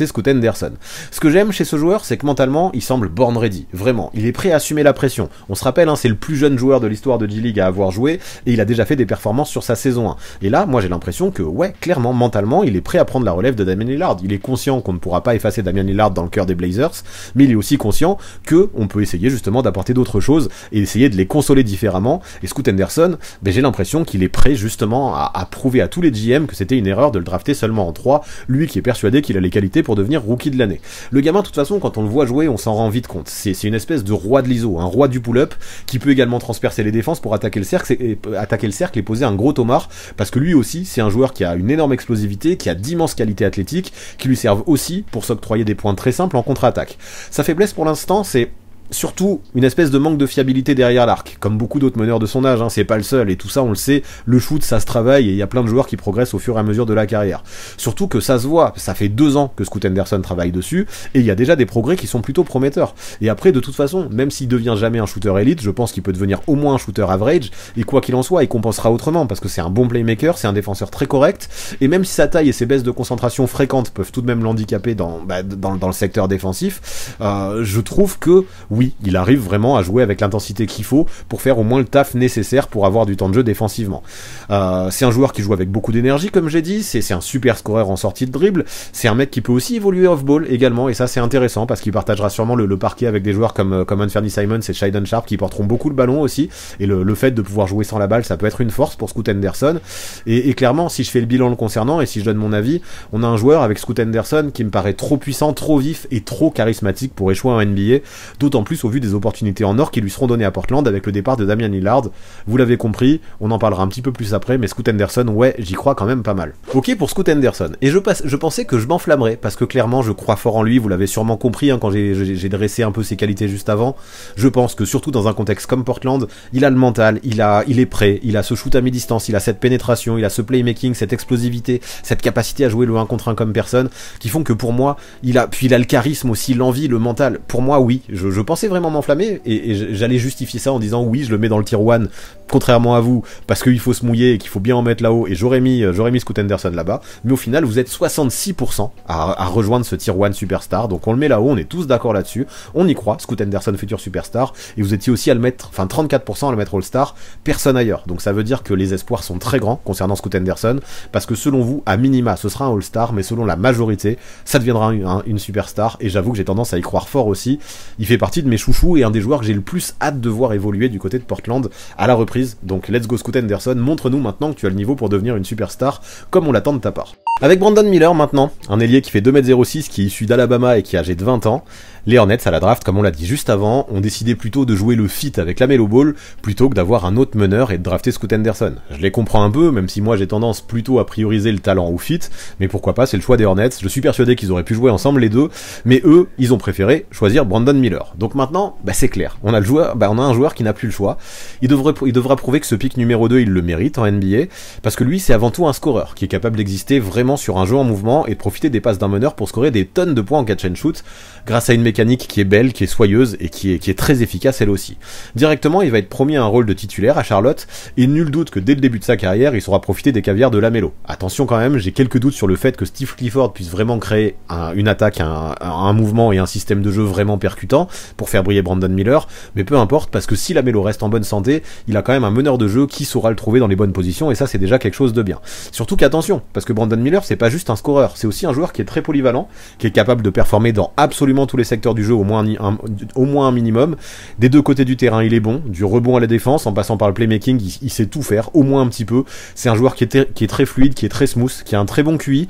Scoot Henderson. Ce que j'aime chez ce joueur, c'est que mentalement, il semble born ready. Vraiment, il est prêt à assumer la pression. On se rappelle, c'est le plus jeune joueur de l'histoire de G-League à avoir joué, et il a déjà fait des performances sur sa saison 1. Et là, moi j'ai l'impression que, ouais, clairement, mentalement, il est prêt à prendre la relève de Damian Lillard. Il est conscient qu'on ne pourra pas effacer Damian Lillard dans le cœur des Blazers, mais il est aussi conscient que on peut essayer justement d'apporter d'autres choses et essayer de les consoler différemment. Et Scoot Henderson, j'ai l'impression qu'il est prêt justement à prouver à tous les GM que c'était une erreur de le drafter seulement en 3, lui qui est persuadé qu'il a les qualités pour devenir rookie de l'année. Le gamin, de toute façon, quand on le voit jouer, on s'en rend vite compte. C'est une espèce de roi de l'ISO, un roi du pull-up, qui peut également transpercer les défenses pour attaquer le cercle et poser un gros tomard, parce que lui aussi, c'est un joueur qui a une énorme explosivité, qui a d'immenses qualités athlétiques, qui lui servent aussi pour s'octroyer des points très simples en contre-attaque. Sa faiblesse pour l'instant, c'est surtout une espèce de manque de fiabilité derrière l'arc, comme beaucoup d'autres meneurs de son âge, c'est pas le seul, et tout ça on le sait, le shoot ça se travaille, et il y a plein de joueurs qui progressent au fur et à mesure de la carrière. Surtout que ça se voit, ça fait 2 ans que Scoot Henderson travaille dessus, et il y a déjà des progrès qui sont plutôt prometteurs. Et après, de toute façon, même s'il devient jamais un shooter élite, je pense qu'il peut devenir au moins un shooter average, et quoi qu'il en soit, il compensera autrement, parce que c'est un bon playmaker, c'est un défenseur très correct, et même si sa taille et ses baisses de concentration fréquentes peuvent tout de même l'handicaper dans le secteur défensif, je trouve que, oui, il arrive vraiment à jouer avec l'intensité qu'il faut pour faire au moins le taf nécessaire pour avoir du temps de jeu défensivement. C'est un joueur qui joue avec beaucoup d'énergie, comme j'ai dit, c'est un super scoreur en sortie de dribble, c'est un mec qui peut aussi évoluer off-ball également, et ça c'est intéressant parce qu'il partagera sûrement le parquet avec des joueurs comme Anthony Simons et Shaedon Sharpe qui porteront beaucoup le ballon aussi, et le fait de pouvoir jouer sans la balle, ça peut être une force pour Scoot Henderson, et clairement, si je fais le bilan le concernant, et si je donne mon avis, on a un joueur avec Scoot Henderson qui me paraît trop puissant, trop vif et trop charismatique pour échouer en NBA, d'autant plus au vu des opportunités en or qui lui seront données à Portland avec le départ de Damian Lillard. Vous l'avez compris, on en parlera un petit peu plus après, mais Scoot Henderson, ouais, j'y crois quand même pas mal. Ok pour Scoot Henderson, et je pensais que je m'enflammerais, parce que clairement je crois fort en lui, vous l'avez sûrement compris quand j'ai dressé un peu ses qualités juste avant. Je pense que surtout dans un contexte comme Portland, il a le mental, il est prêt, il a ce shoot à mi-distance, il a cette pénétration, il a ce playmaking, cette explosivité, cette capacité à jouer le 1 contre 1 comme personne, qui font que pour moi, il a le charisme aussi, l'envie, le mental. Pour moi, oui, je pensais vraiment m'enflammer, et j'allais justifier ça en disant oui, je le mets dans le tier 1, contrairement à vous, parce qu'il faut se mouiller et qu'il faut bien en mettre là-haut, et j'aurais mis Scoot Henderson là-bas, mais au final vous êtes 66% à rejoindre ce tier 1 superstar, donc on le met là-haut, on est tous d'accord là-dessus, on y croit, Scoot Henderson futur superstar, et vous étiez aussi à le mettre, 34% à le mettre all-star, personne ailleurs, donc ça veut dire que les espoirs sont très grands concernant Scoot Henderson, parce que selon vous, à minima, ce sera un all-star, mais selon la majorité, ça deviendra une superstar, et j'avoue que j'ai tendance à y croire fort aussi, il fait partie de mes chouchous, et un des joueurs que j'ai le plus hâte de voir évoluer du côté de Portland à la reprise. Donc let's go Scoot Henderson, montre-nous maintenant que tu as le niveau pour devenir une superstar comme on l'attend de ta part. Avec Brandon Miller maintenant, un ailier qui fait 2m06, qui est issu d'Alabama et qui est âgé de 20 ans, les Hornets à la draft, comme on l'a dit juste avant, ont décidé plutôt de jouer le fit avec la Melo Ball plutôt que d'avoir un autre meneur et de drafter Scoot Henderson. Je les comprends un peu, même si moi j'ai tendance plutôt à prioriser le talent au fit, mais pourquoi pas, c'est le choix des Hornets, je suis persuadé qu'ils auraient pu jouer ensemble les deux, mais eux, ils ont préféré choisir Brandon Miller. Donc maintenant, c'est clair, on a un joueur qui n'a plus le choix, il devra prouver que ce pick numéro 2, il le mérite en NBA, parce que lui, c'est avant tout un scoreur, qui est capable d'exister vraiment sur un jeu en mouvement et de profiter des passes d'un meneur pour scorer des tonnes de points en catch and shoot, grâce à une mécanique qui est belle, qui est soyeuse et qui est très efficace elle aussi. Directement, il va être promis à un rôle de titulaire à Charlotte, et nul doute que dès le début de sa carrière, il saura profiter des caviars de LaMelo. Attention quand même, j'ai quelques doutes sur le fait que Steve Clifford puisse vraiment créer une attaque, un mouvement et un système de jeu vraiment percutant pour faire briller Brandon Miller, mais peu importe, parce que si LaMelo reste en bonne santé, il a quand même un meneur de jeu qui saura le trouver dans les bonnes positions, et ça c'est déjà quelque chose de bien. Surtout qu'attention, parce que Brandon Miller c'est pas juste un scoreur, c'est aussi un joueur qui est très polyvalent, qui est capable de performer dans absolument tous les secteurs lecteur du jeu au moins un minimum. Des deux côtés du terrain, il est bon, du rebond à la défense, en passant par le playmaking, il sait tout faire, au moins un petit peu. C'est un joueur qui est très fluide, qui est très smooth, qui a un très bon QI,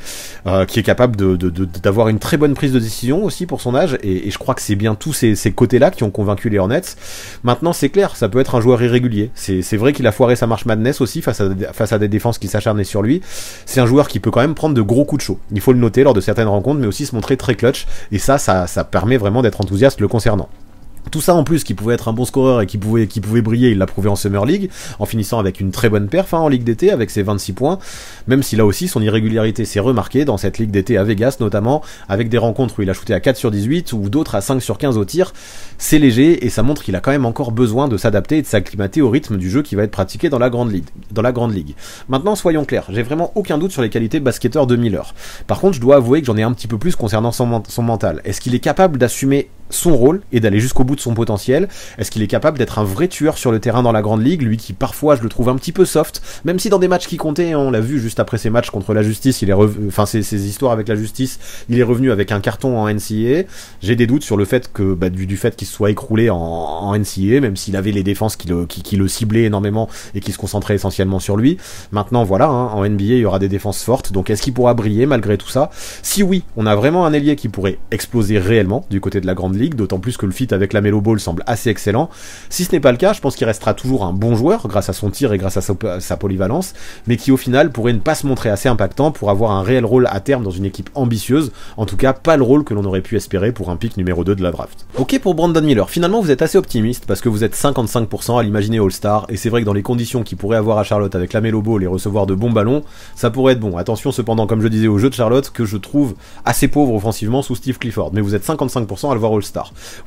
qui est capable d'avoir une très bonne prise de décision aussi pour son âge, et je crois que c'est bien tous ces côtés-là qui ont convaincu les Hornets. Maintenant, c'est clair, ça peut être un joueur irrégulier. C'est vrai qu'il a foiré sa marche Madness aussi face à des défenses qui s'acharnaient sur lui. C'est un joueur qui peut quand même prendre de gros coups de chaud. Il faut le noter lors de certaines rencontres, mais aussi se montrer très clutch, et ça permet vraiment d'être enthousiaste le concernant. Tout ça en plus, qui pouvait être un bon scoreur et qui pouvait briller, il l'a prouvé en Summer League, en finissant avec une très bonne perf en Ligue d'été, avec ses 26 points, même si là aussi son irrégularité s'est remarquée dans cette Ligue d'été à Vegas notamment, avec des rencontres où il a shooté à 4 sur 18 ou d'autres à 5 sur 15 au tir. C'est léger et ça montre qu'il a quand même encore besoin de s'adapter et de s'acclimater au rythme du jeu qui va être pratiqué dans la grande ligue. Maintenant, soyons clairs, j'ai vraiment aucun doute sur les qualités de basketteur de Miller. Par contre, je dois avouer que j'en ai un petit peu plus concernant son mental. Est-ce qu'il est capable d'assumer son rôle et d'aller jusqu'au bout de son potentiel? Est-ce qu'il est capable d'être un vrai tueur sur le terrain dans la grande ligue, lui qui parfois je le trouve un petit peu soft, même si dans des matchs qui comptaient, on l'a vu juste après ses matchs contre la justice, ses histoires avec la justice, il est revenu avec un carton en NCAA. J'ai des doutes sur le fait que du fait qu'il se soit écroulé en NCAA, même s'il avait les défenses qui le ciblaient énormément et qui se concentraient essentiellement sur lui. Maintenant voilà, en NBA il y aura des défenses fortes, donc est-ce qu'il pourra briller malgré tout ça? Si oui, on a vraiment un ailier qui pourrait exploser réellement du côté de la grande ligue, d'autant plus que le fit avec la Melo Ball semble assez excellent. Si ce n'est pas le cas, je pense qu'il restera toujours un bon joueur grâce à son tir et grâce à sa polyvalence, mais qui au final pourrait ne pas se montrer assez impactant pour avoir un réel rôle à terme dans une équipe ambitieuse, en tout cas pas le rôle que l'on aurait pu espérer pour un pick numéro 2 de la draft. Ok pour Brandon Miller, finalement vous êtes assez optimiste parce que vous êtes 55% à l'imaginer All-Star, et c'est vrai que dans les conditions qu'il pourrait avoir à Charlotte avec la Melo Ball et recevoir de bons ballons, ça pourrait être bon. Attention cependant, comme je disais, au jeu de Charlotte que je trouve assez pauvre offensivement sous Steve Clifford, mais vous êtes 55% à le voir All-Star.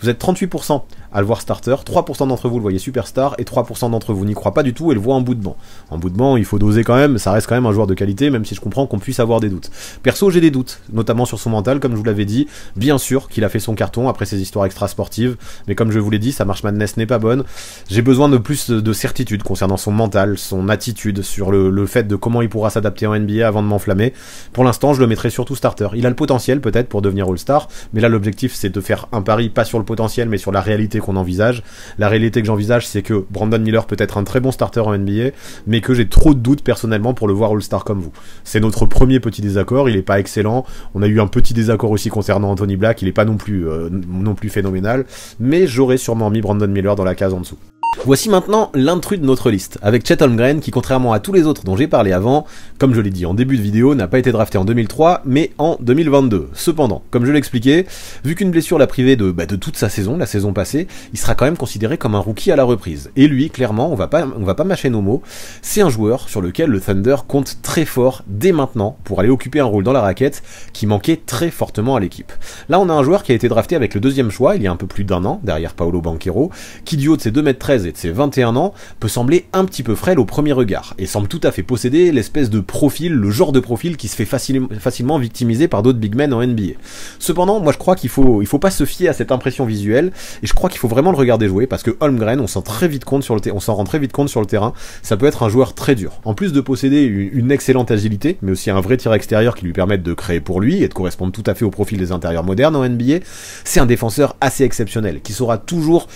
Vous êtes 38% à le voir starter, 3% d'entre vous le voyez superstar, et 3% d'entre vous n'y croient pas du tout et le voient en bout de banc. En bout de banc, il faut doser quand même, ça reste quand même un joueur de qualité, même si je comprends qu'on puisse avoir des doutes. Perso, j'ai des doutes, notamment sur son mental, comme je vous l'avais dit. Bien sûr qu'il a fait son carton après ses histoires extra-sportives, mais comme je vous l'ai dit, sa marche Madness n'est pas bonne. J'ai besoin de plus de certitude concernant son mental, son attitude, sur le fait de comment il pourra s'adapter en NBA avant de m'enflammer. Pour l'instant, je le mettrai surtout starter. Il a le potentiel peut-être pour devenir All-Star, mais là l'objectif c'est de faire un pari pas sur le potentiel mais sur la réalité qu'on envisage. La réalité que j'envisage, c'est que Brandon Miller peut être un très bon starter en NBA, mais que j'ai trop de doutes personnellement pour le voir All-Star comme vous. C'est notre premier petit désaccord, il est pas excellent. On a eu un petit désaccord aussi concernant Anthony Black, il est pas non plus phénoménal, mais j'aurais sûrement mis Brandon Miller dans la case en dessous. Voici maintenant l'intrus de notre liste, avec Chet Holmgren qui, contrairement à tous les autres dont j'ai parlé avant, comme je l'ai dit en début de vidéo, n'a pas été drafté en 2003, mais en 2022. Cependant, comme je l'expliquais, vu qu'une blessure l'a privé de toute sa saison, la saison passée, il sera quand même considéré comme un rookie à la reprise. Et lui, clairement, on va pas mâcher nos mots, c'est un joueur sur lequel le Thunder compte très fort dès maintenant pour aller occuper un rôle dans la raquette qui manquait très fortement à l'équipe. Là, on a un joueur qui a été drafté avec le deuxième choix, il y a un peu plus d'un an, derrière Paolo Banchero, qui du haut de ses 2m13 et de ses 21 ans, peut sembler un petit peu frêle au premier regard, et semble tout à fait posséder l'espèce de profil, le genre de profil qui se fait facilement victimiser par d'autres big men en NBA. Cependant, moi je crois qu'il faut pas se fier à cette impression visuelle, et je crois qu'il faut vraiment le regarder jouer, parce que Holmgren, on s'en rend très vite compte sur le terrain, ça peut être un joueur très dur. En plus de posséder une excellente agilité, mais aussi un vrai tir extérieur qui lui permette de créer pour lui, et de correspondre tout à fait au profil des intérieurs modernes en NBA, c'est un défenseur assez exceptionnel, qui saura toujours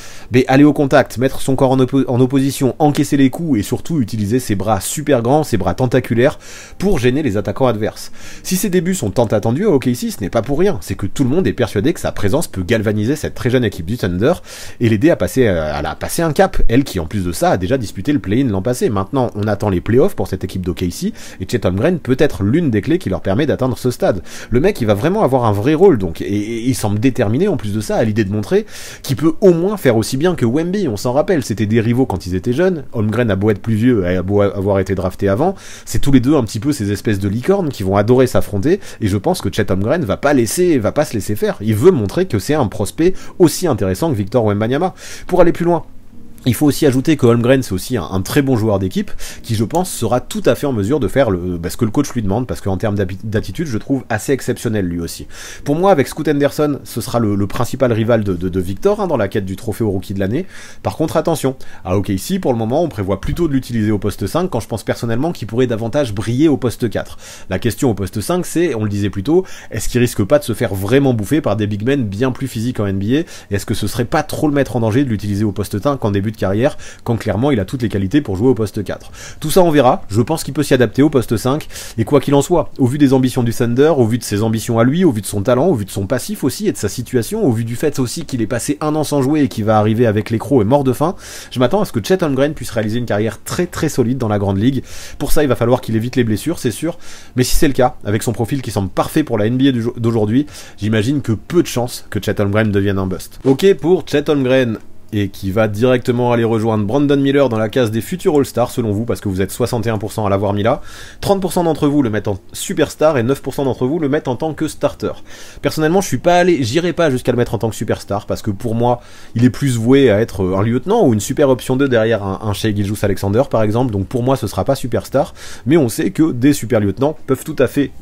aller au contact, mettre son corps en opposition, encaisser les coups et surtout utiliser ses bras super grands, ses bras tentaculaires pour gêner les attaquants adverses. Si ses débuts sont tant attendus à OKC, ce n'est pas pour rien, c'est que tout le monde est persuadé que sa présence peut galvaniser cette très jeune équipe du Thunder et l'aider à passer un cap, elle qui en plus de ça a déjà disputé le play-in l'an passé. Maintenant on attend les playoffs pour cette équipe d'OKC et Chet Holmgren peut être l'une des clés qui leur permet d'atteindre ce stade. Le mec il va vraiment avoir un vrai rôle donc et il semble déterminé en plus de ça à l'idée de montrer qu'il peut au moins faire aussi bien que Wemby. On s'en rappelle, c'était des rivaux quand ils étaient jeunes. Holmgren a beau être plus vieux, a beau avoir été drafté avant, c'est tous les deux un petit peu ces espèces de licornes qui vont adorer s'affronter, et je pense que Chet Holmgren va pas se laisser faire. Il veut montrer que c'est un prospect aussi intéressant que Victor Wembanyama. Pour aller plus loin, Il faut aussi ajouter que Holmgren c'est aussi un très bon joueur d'équipe qui je pense sera tout à fait en mesure de faire ce que le coach lui demande, parce qu'en termes d'attitude je le trouve assez exceptionnel lui aussi. Pour moi avec Scoot Henderson ce sera le principal rival de Victor dans la quête du trophée au rookie de l'année. Par contre attention, à OKC pour le moment on prévoit plutôt de l'utiliser au poste 5 quand je pense personnellement qu'il pourrait davantage briller au poste 4. La question au poste 5 c'est, on le disait plus tôt, est-ce qu'il risque pas de se faire vraiment bouffer par des big men bien plus physiques en NBA, et est-ce que ce serait pas trop le mettre en danger de l'utiliser au poste 5 en début de carrière, quand clairement il a toutes les qualités pour jouer au poste 4. Tout ça on verra, je pense qu'il peut s'y adapter au poste 5, et quoi qu'il en soit, au vu des ambitions du Thunder, au vu de ses ambitions à lui, au vu de son talent, au vu de son passif aussi, et de sa situation, au vu du fait aussi qu'il est passé 1 an sans jouer et qu'il va arriver avec les crocs et mort de faim, je m'attends à ce que Chet Holmgren puisse réaliser une carrière très très solide dans la grande ligue. Pour ça il va falloir qu'il évite les blessures, c'est sûr, mais si c'est le cas, avec son profil qui semble parfait pour la NBA d'aujourd'hui, j'imagine que peu de chances que Chet Holmgren devienne un bust. Ok pour Chet Holmgren, et qui va directement aller rejoindre Brandon Miller dans la case des futurs All-Stars selon vous, parce que vous êtes 61% à l'avoir mis là, 30% d'entre vous le mettent en superstar et 9% d'entre vous le mettent en tant que starter. Personnellement j'irai pas jusqu'à le mettre en tant que superstar, parce que pour moi il est plus voué à être un lieutenant ou une super option 2 derrière un Shai Gilgeous-Alexander par exemple, donc pour moi ce sera pas superstar, mais on sait que des super lieutenants peuvent tout à fait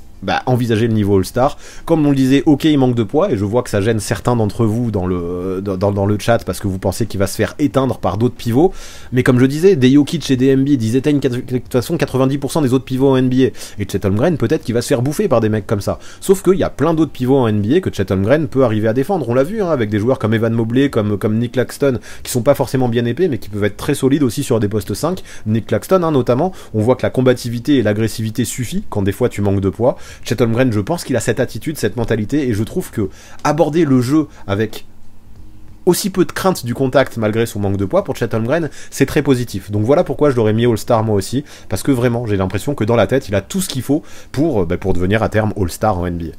envisager le niveau All-Star. Comme on le disait, ok il manque de poids, et je vois que ça gêne certains d'entre vous dans le chat parce que vous pensez qu'il va se faire éteindre par d'autres pivots, mais comme je disais, des Jokic et des Embiid ils éteignent de toute façon 90% des autres pivots en NBA, et Chet Holmgren peut-être qu'il va se faire bouffer par des mecs comme ça, sauf qu'il y a plein d'autres pivots en NBA que Chet Holmgren peut arriver à défendre, on l'a vu avec des joueurs comme Evan Mobley, comme Nick Claxton, qui sont pas forcément bien épais mais qui peuvent être très solides aussi sur des postes 5, Nick Claxton notamment, on voit que la combativité et l'agressivité suffit quand des fois tu manques de poids. Chet Holmgren, je pense qu'il a cette attitude, cette mentalité, et je trouve que aborder le jeu avec aussi peu de crainte du contact malgré son manque de poids pour Chet Holmgren, c'est très positif. Donc voilà pourquoi je l'aurais mis All-Star moi aussi, parce que vraiment j'ai l'impression que dans la tête il a tout ce qu'il faut pour devenir à terme All-Star en NBA.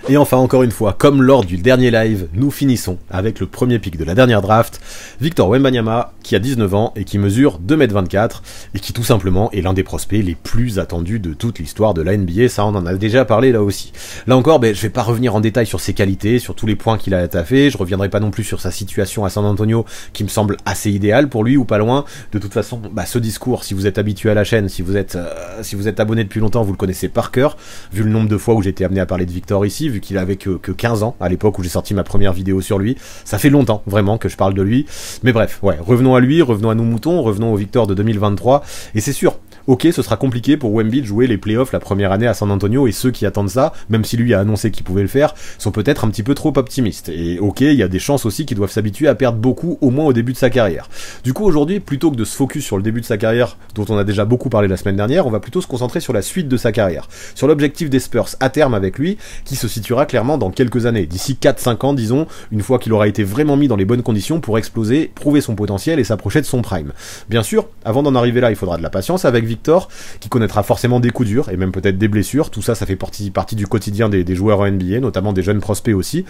Et enfin, encore une fois, comme lors du dernier live, nous finissons avec le premier pick de la dernière draft, Victor Wembanyama, qui a 19 ans et qui mesure 2m24, et qui tout simplement est l'un des prospects les plus attendus de toute l'histoire de la NBA, ça on en a déjà parlé là aussi. Là encore, je vais pas revenir en détail sur ses qualités, sur tous les points qu'il a taffé, je reviendrai pas non plus sur sa situation à San Antonio, qui me semble assez idéale pour lui ou pas loin. De toute façon, ce discours, si vous êtes habitué à la chaîne, si vous êtes abonné depuis longtemps, vous le connaissez par cœur, vu le nombre de fois où j'ai été amené à parler de Victor ici, vu qu'il avait que 15 ans à l'époque où j'ai sorti ma première vidéo sur lui. Ça fait longtemps vraiment que je parle de lui, mais bref, revenons à lui, revenons à nos moutons, revenons au Victor de 2023, et c'est sûr, ok, ce sera compliqué pour Wemby de jouer les playoffs la première année à San Antonio, et ceux qui attendent ça, même si lui a annoncé qu'il pouvait le faire, sont peut-être un petit peu trop optimistes. Et ok, il y a des chances aussi qu'ils doivent s'habituer à perdre beaucoup, au moins au début de sa carrière. Du coup, aujourd'hui, plutôt que de se focus sur le début de sa carrière, dont on a déjà beaucoup parlé la semaine dernière, on va plutôt se concentrer sur la suite de sa carrière, sur l'objectif des Spurs à terme avec lui, qui se situera clairement dans quelques années, d'ici 4-5 ans, disons, une fois qu'il aura été vraiment mis dans les bonnes conditions pour exploser, prouver son potentiel et s'approcher de son prime. Bien sûr, avant d'en arriver là, il faudra de la patience avec Victor, qui connaîtra forcément des coups durs, et même peut-être des blessures, tout ça, ça fait partie du quotidien des joueurs en NBA, notamment des jeunes prospects aussi,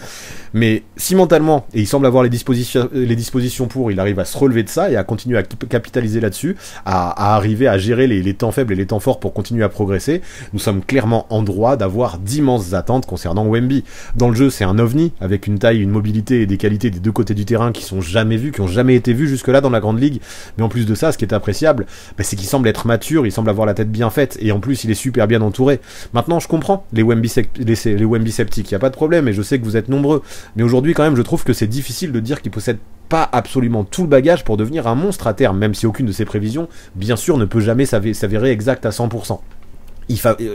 mais si mentalement, et il semble avoir les dispositions pour, il arrive à se relever de ça, et à continuer à capitaliser là-dessus, à arriver à gérer les temps faibles et les temps forts pour continuer à progresser, nous sommes clairement en droit d'avoir d'immenses attentes concernant Wemby. Dans le jeu, c'est un ovni, avec une taille, une mobilité et des qualités des deux côtés du terrain qui sont jamais vues, qui ont jamais été vues jusque-là dans la grande ligue, mais en plus de ça, ce qui est appréciable, c'est qu'il semble être mature, il semble avoir la tête bien faite, et en plus il est super bien entouré. Maintenant je comprends les Wemby sceptiques, y a pas de problème, et je sais que vous êtes nombreux, mais aujourd'hui quand même je trouve que c'est difficile de dire qu'il possède pas absolument tout le bagage pour devenir un monstre à terme, même si aucune de ses prévisions, bien sûr, ne peut jamais s'avérer exacte à 100%.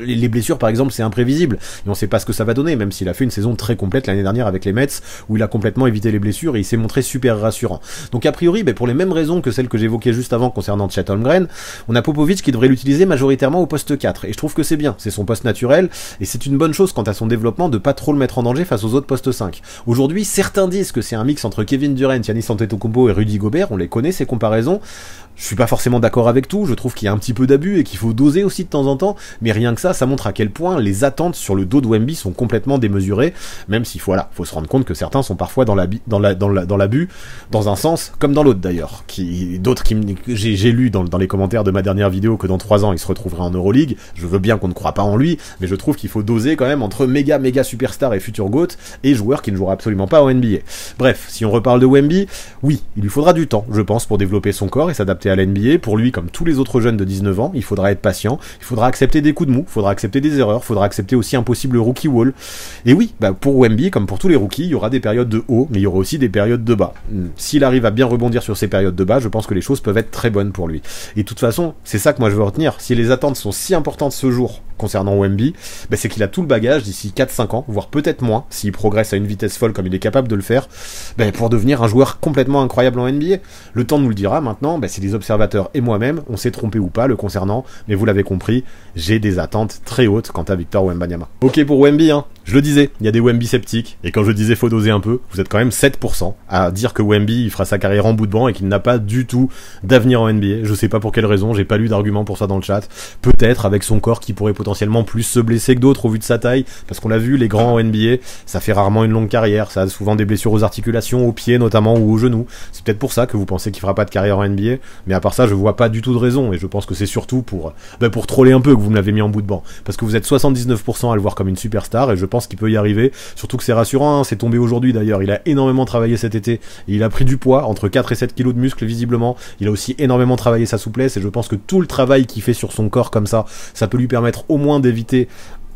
Les blessures par exemple c'est imprévisible et on sait pas ce que ça va donner, même s'il a fait une saison très complète l'année dernière avec les Mets où il a complètement évité les blessures et il s'est montré super rassurant. Donc a priori pour les mêmes raisons que celles que j'évoquais juste avant concernant Chet Holmgren, on a Popovich qui devrait l'utiliser majoritairement au poste 4 et je trouve que c'est bien, c'est son poste naturel et c'est une bonne chose quant à son développement de pas trop le mettre en danger face aux autres postes 5. Aujourd'hui certains disent que c'est un mix entre Kevin Durant, Giannis Antetokounmpo et Rudy Gobert, on les connaît ces comparaisons. Je suis pas forcément d'accord avec tout, je trouve qu'il y a un petit peu d'abus et qu'il faut doser aussi de temps en temps, mais rien que ça montre à quel point les attentes sur le dos de Wemby sont complètement démesurées, même s'il faut se rendre compte que certains sont parfois dans l'abus, dans un sens comme dans l'autre d'ailleurs. D'autres j'ai lu dans les commentaires de ma dernière vidéo que dans 3 ans il se retrouverait en Euroleague. Je veux bien qu'on ne croit pas en lui, mais je trouve qu'il faut doser quand même entre méga superstar et futur GOAT et joueurs qui ne jouera absolument pas en NBA. Bref, si on reparle de Wemby, oui, il lui faudra du temps, je pense, pour développer son corps et s'adapter à la NBA. Pour lui, comme tous les autres jeunes de 19 ans, il faudra être patient, il faudra accepter des coups de mou, il faudra accepter des erreurs, il faudra accepter aussi un possible rookie wall. Et oui, pour Wemby, comme pour tous les rookies, il y aura des périodes de haut, mais il y aura aussi des périodes de bas. S'il arrive à bien rebondir sur ces périodes de bas, je pense que les choses peuvent être très bonnes pour lui. Et de toute façon, c'est ça que moi je veux retenir. Si les attentes sont si importantes ce jour concernant Wemby, c'est qu'il a tout le bagage d'ici 4-5 ans, voire peut-être moins, s'il progresse à une vitesse folle comme il est capable de le faire, pour devenir un joueur complètement incroyable en NBA. Le temps nous le dira maintenant, si les observateurs et moi-même, on s'est trompé ou pas le concernant, mais vous l'avez compris, j'ai des attentes très hautes quant à Victor Wembanyama. Ok pour Wemby, je le disais, il y a des Wemby sceptiques, et quand je disais faut doser un peu, vous êtes quand même 7% à dire que Wemby il fera sa carrière en bout de banc et qu'il n'a pas du tout d'avenir en NBA. Je sais pas pour quelle raison, j'ai pas lu d'argument pour ça dans le chat. Peut-être avec son corps qui pourrait potentiellement plus se blesser que d'autres au vu de sa taille, parce qu'on l'a vu, les grands en NBA, ça fait rarement une longue carrière, ça a souvent des blessures aux articulations, aux pieds notamment ou aux genoux. C'est peut-être pour ça que vous pensez qu'il fera pas de carrière en NBA, mais à part ça, je vois pas du tout de raison, et je pense que c'est surtout pour troller un peu que vous me l'avez mis en bout de banc, parce que vous êtes 79% à le voir comme une superstar, et je pense qu'il peut y arriver, surtout que c'est rassurant, c'est tombé aujourd'hui d'ailleurs, il a énormément travaillé cet été, et il a pris du poids, entre 4 et 7 kilos de muscles visiblement, il a aussi énormément travaillé sa souplesse, et je pense que tout le travail qu'il fait sur son corps comme ça peut lui permettre au moins d'éviter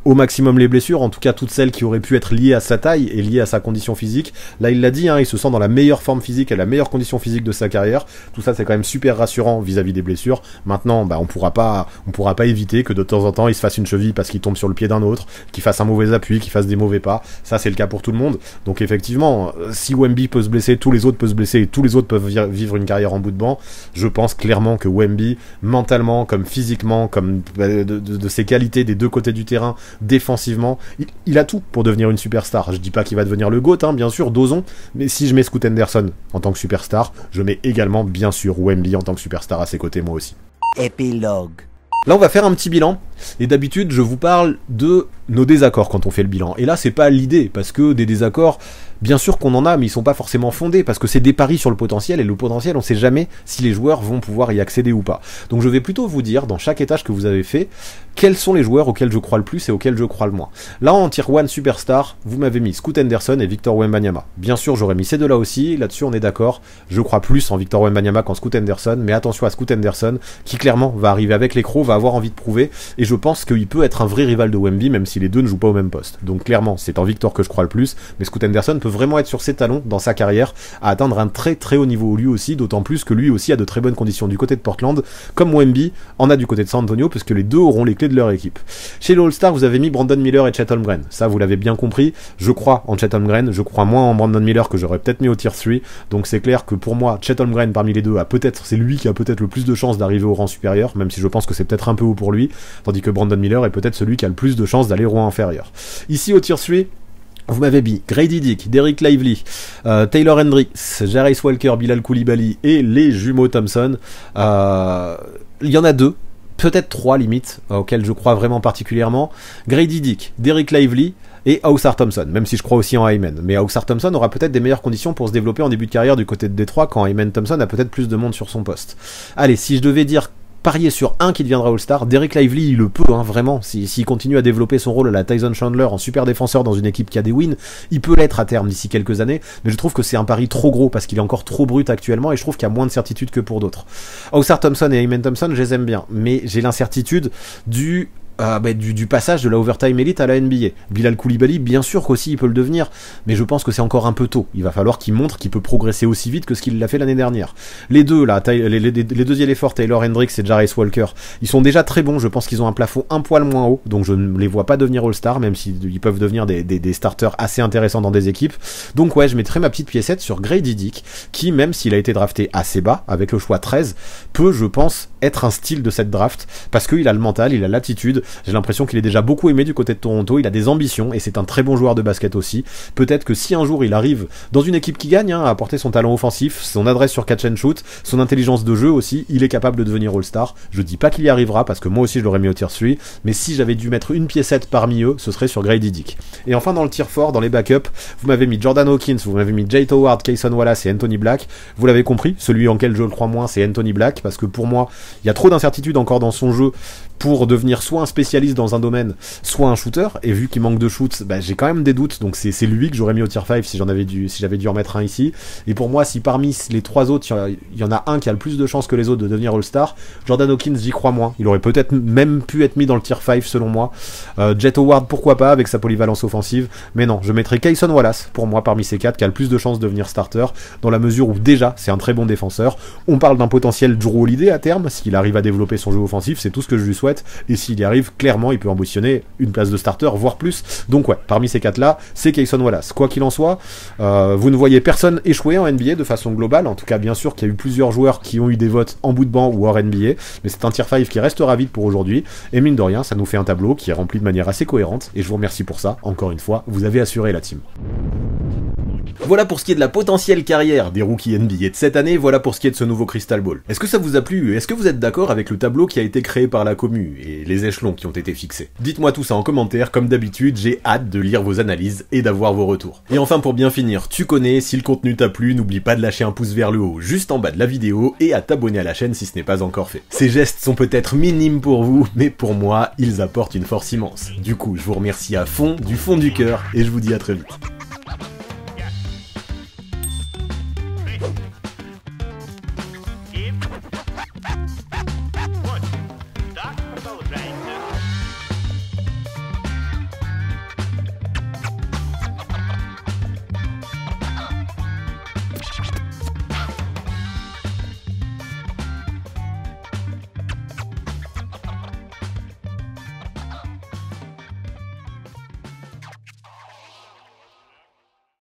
au maximum les blessures, en tout cas toutes celles qui auraient pu être liées à sa taille et liées à sa condition physique. Là il l'a dit, il se sent dans la meilleure forme physique et la meilleure condition physique de sa carrière. Tout ça c'est quand même super rassurant vis-à-vis des blessures. Maintenant on pourra pas éviter que de temps en temps il se fasse une cheville parce qu'il tombe sur le pied d'un autre, qu'il fasse un mauvais appui, qu'il fasse des mauvais pas. Ça c'est le cas pour tout le monde. Donc effectivement, si Wemby peut se blesser, tous les autres peuvent se blesser et tous les autres peuvent vivre une carrière en bout de banc. Je pense clairement que Wemby, mentalement comme physiquement, comme de ses qualités des deux côtés du terrain, défensivement, il a tout pour devenir une superstar. Je dis pas qu'il va devenir le GOAT, bien sûr, dosons, mais si je mets Scoot Henderson en tant que superstar, je mets également, bien sûr, Wemby en tant que superstar à ses côtés, moi aussi. Épilogue. Là, on va faire un petit bilan, et d'habitude, je vous parle de nos désaccords quand on fait le bilan. Et là, c'est pas l'idée, parce que des désaccords, bien sûr qu'on en a, mais ils sont pas forcément fondés, parce que c'est des paris sur le potentiel, et le potentiel, on sait jamais si les joueurs vont pouvoir y accéder ou pas. Donc je vais plutôt vous dire, dans chaque étage que vous avez fait, quels sont les joueurs auxquels je crois le plus et auxquels je crois le moins. Là, en tier 1 superstar, vous m'avez mis Scoot Henderson et Victor Wembanyama. Bien sûr, j'aurais mis ces deux-là aussi, là-dessus on est d'accord, je crois plus en Victor Wembanyama qu'en Scoot Henderson, mais attention à Scoot Henderson, qui clairement va arriver avec les crocs, va avoir envie de prouver, et je pense qu'il peut être un vrai rival de Wemby, même si les deux ne jouent pas au même poste. Donc clairement, c'est en Victor que je crois le plus, mais Scoot Henderson peut vraiment être sur ses talons dans sa carrière, à atteindre un très très haut niveau lui aussi, d'autant plus que lui aussi a de très bonnes conditions du côté de Portland, comme Wemby en a du côté de San Antonio, puisque les deux auront les clés de leur équipe. Chez les All-Star, vous avez mis Brandon Miller et Chet Holmgren. Ça, vous l'avez bien compris. Je crois en Chet Holmgren. Je crois moins en Brandon Miller que j'aurais peut-être mis au tier 3. Donc c'est clair que pour moi, Chet Holmgren parmi les deux c'est lui qui a peut-être le plus de chances d'arriver au rang supérieur, même si je pense que c'est peut-être un peu haut pour lui. Tandis que Brandon Miller est peut-être celui qui a le plus de chances d'aller au rang inférieur. Ici au tier 3, vous m'avez mis Grady Dick, Derek Lively, Taylor Hendricks, Jarace Walker, Bilal Coulibaly et les jumeaux Thompson. Il y en a deux, peut-être trois limites, auxquels je crois vraiment particulièrement. Grady Dick, Derek Lively et Ausar Thompson, même si je crois aussi en Hyman. Mais Ausar Thompson aura peut-être des meilleures conditions pour se développer en début de carrière du côté de Détroit, quand Hyman Thompson a peut-être plus de monde sur son poste. Allez, si je devais dire parier sur un qui deviendra All-Star, Derek Lively il le peut, vraiment, s'il continue à développer son rôle à la Tyson Chandler en super défenseur dans une équipe qui a des wins, il peut l'être à terme d'ici quelques années, mais je trouve que c'est un pari trop gros parce qu'il est encore trop brut actuellement et je trouve qu'il y a moins de certitude que pour d'autres. Ausar Thompson et Hyman Thompson, je les aime bien, mais j'ai l'incertitude du passage de la Overtime Elite à la NBA. Bilal Coulibaly, bien sûr qu'aussi il peut le devenir, mais je pense que c'est encore un peu tôt. Il va falloir qu'il montre qu'il peut progresser aussi vite que ce qu'il l'a fait l'année dernière. Les deux, là, les deux yeux forts, Taylor Hendricks et Jarace Walker, ils sont déjà très bons, je pense qu'ils ont un plafond un poil moins haut, donc je ne les vois pas devenir All-Star, même s'ils peuvent devenir des starters assez intéressants dans des équipes. Donc ouais, je mettrai ma petite piécette sur Grady Dick, qui, même s'il a été drafté assez bas, avec le choix 13, peut, je pense, être un style de cette draft, parce qu'il a le mental, il a l'attitude, J'ai l'impression qu'il est déjà beaucoup aimé du côté de Toronto, il a des ambitions et c'est un très bon joueur de basket aussi. Peut-être que si un jour il arrive dans une équipe qui gagne, à apporter son talent offensif, son adresse sur catch and shoot, son intelligence de jeu aussi, il est capable de devenir All-Star. Je dis pas qu'il y arrivera parce que moi aussi je l'aurais mis au tier 3, mais si j'avais dû mettre une piécette parmi eux, ce serait sur Grady Dick. Et enfin dans le tier 4, dans les backups, vous m'avez mis Jordan Hawkins, vous m'avez mis Jay Howard, Kayson Wallace et Anthony Black. Vous l'avez compris, celui en quel je le crois moins, c'est Anthony Black, parce que pour moi, il y a trop d'incertitudes encore dans son jeu pour devenir soit un spécialiste dans un domaine, soit un shooter, et vu qu'il manque de shoot, j'ai quand même des doutes, donc c'est lui que j'aurais mis au tier 5 si j'avais dû en mettre un ici. Et pour moi, si parmi les trois autres, il y en a un qui a le plus de chances que les autres de devenir All-Star, Jordan Hawkins, j'y crois moins. Il aurait peut-être même pu être mis dans le tier 5 selon moi. Jet Howard, pourquoi pas, avec sa polyvalence offensive, mais non, je mettrais Kayson Wallace, pour moi, parmi ces quatre, qui a le plus de chances de devenir starter, dans la mesure où déjà, c'est un très bon défenseur. On parle d'un potentiel Drew Holiday à terme, s'il arrive à développer son jeu offensif, c'est tout ce que je lui souhaite. Et s'il y arrive, clairement, il peut ambitionner une place de starter, voire plus. Donc ouais, parmi ces quatre-là, c'est Kayson Wallace. Quoi qu'il en soit, vous ne voyez personne échouer en NBA de façon globale. En tout cas, bien sûr qu'il y a eu plusieurs joueurs qui ont eu des votes en bout de banc ou hors NBA, mais c'est un tier 5 qui restera vide pour aujourd'hui. Et mine de rien, ça nous fait un tableau qui est rempli de manière assez cohérente. Et je vous remercie pour ça. Encore une fois, vous avez assuré la team. Voilà pour ce qui est de la potentielle carrière des rookies NBA de cette année, voilà pour ce qui est de ce nouveau Crystal Ball. Est-ce que ça vous a plu? Est-ce que vous êtes d'accord avec le tableau qui a été créé par la commu et les échelons qui ont été fixés? Dites-moi tout ça en commentaire, comme d'habitude, j'ai hâte de lire vos analyses et d'avoir vos retours. Et enfin pour bien finir, tu connais, si le contenu t'a plu, n'oublie pas de lâcher un pouce vers le haut juste en bas de la vidéo et à t'abonner à la chaîne si ce n'est pas encore fait. Ces gestes sont peut-être minimes pour vous, mais pour moi, ils apportent une force immense. Du coup, je vous remercie à fond, du fond du cœur, et je vous dis à très vite.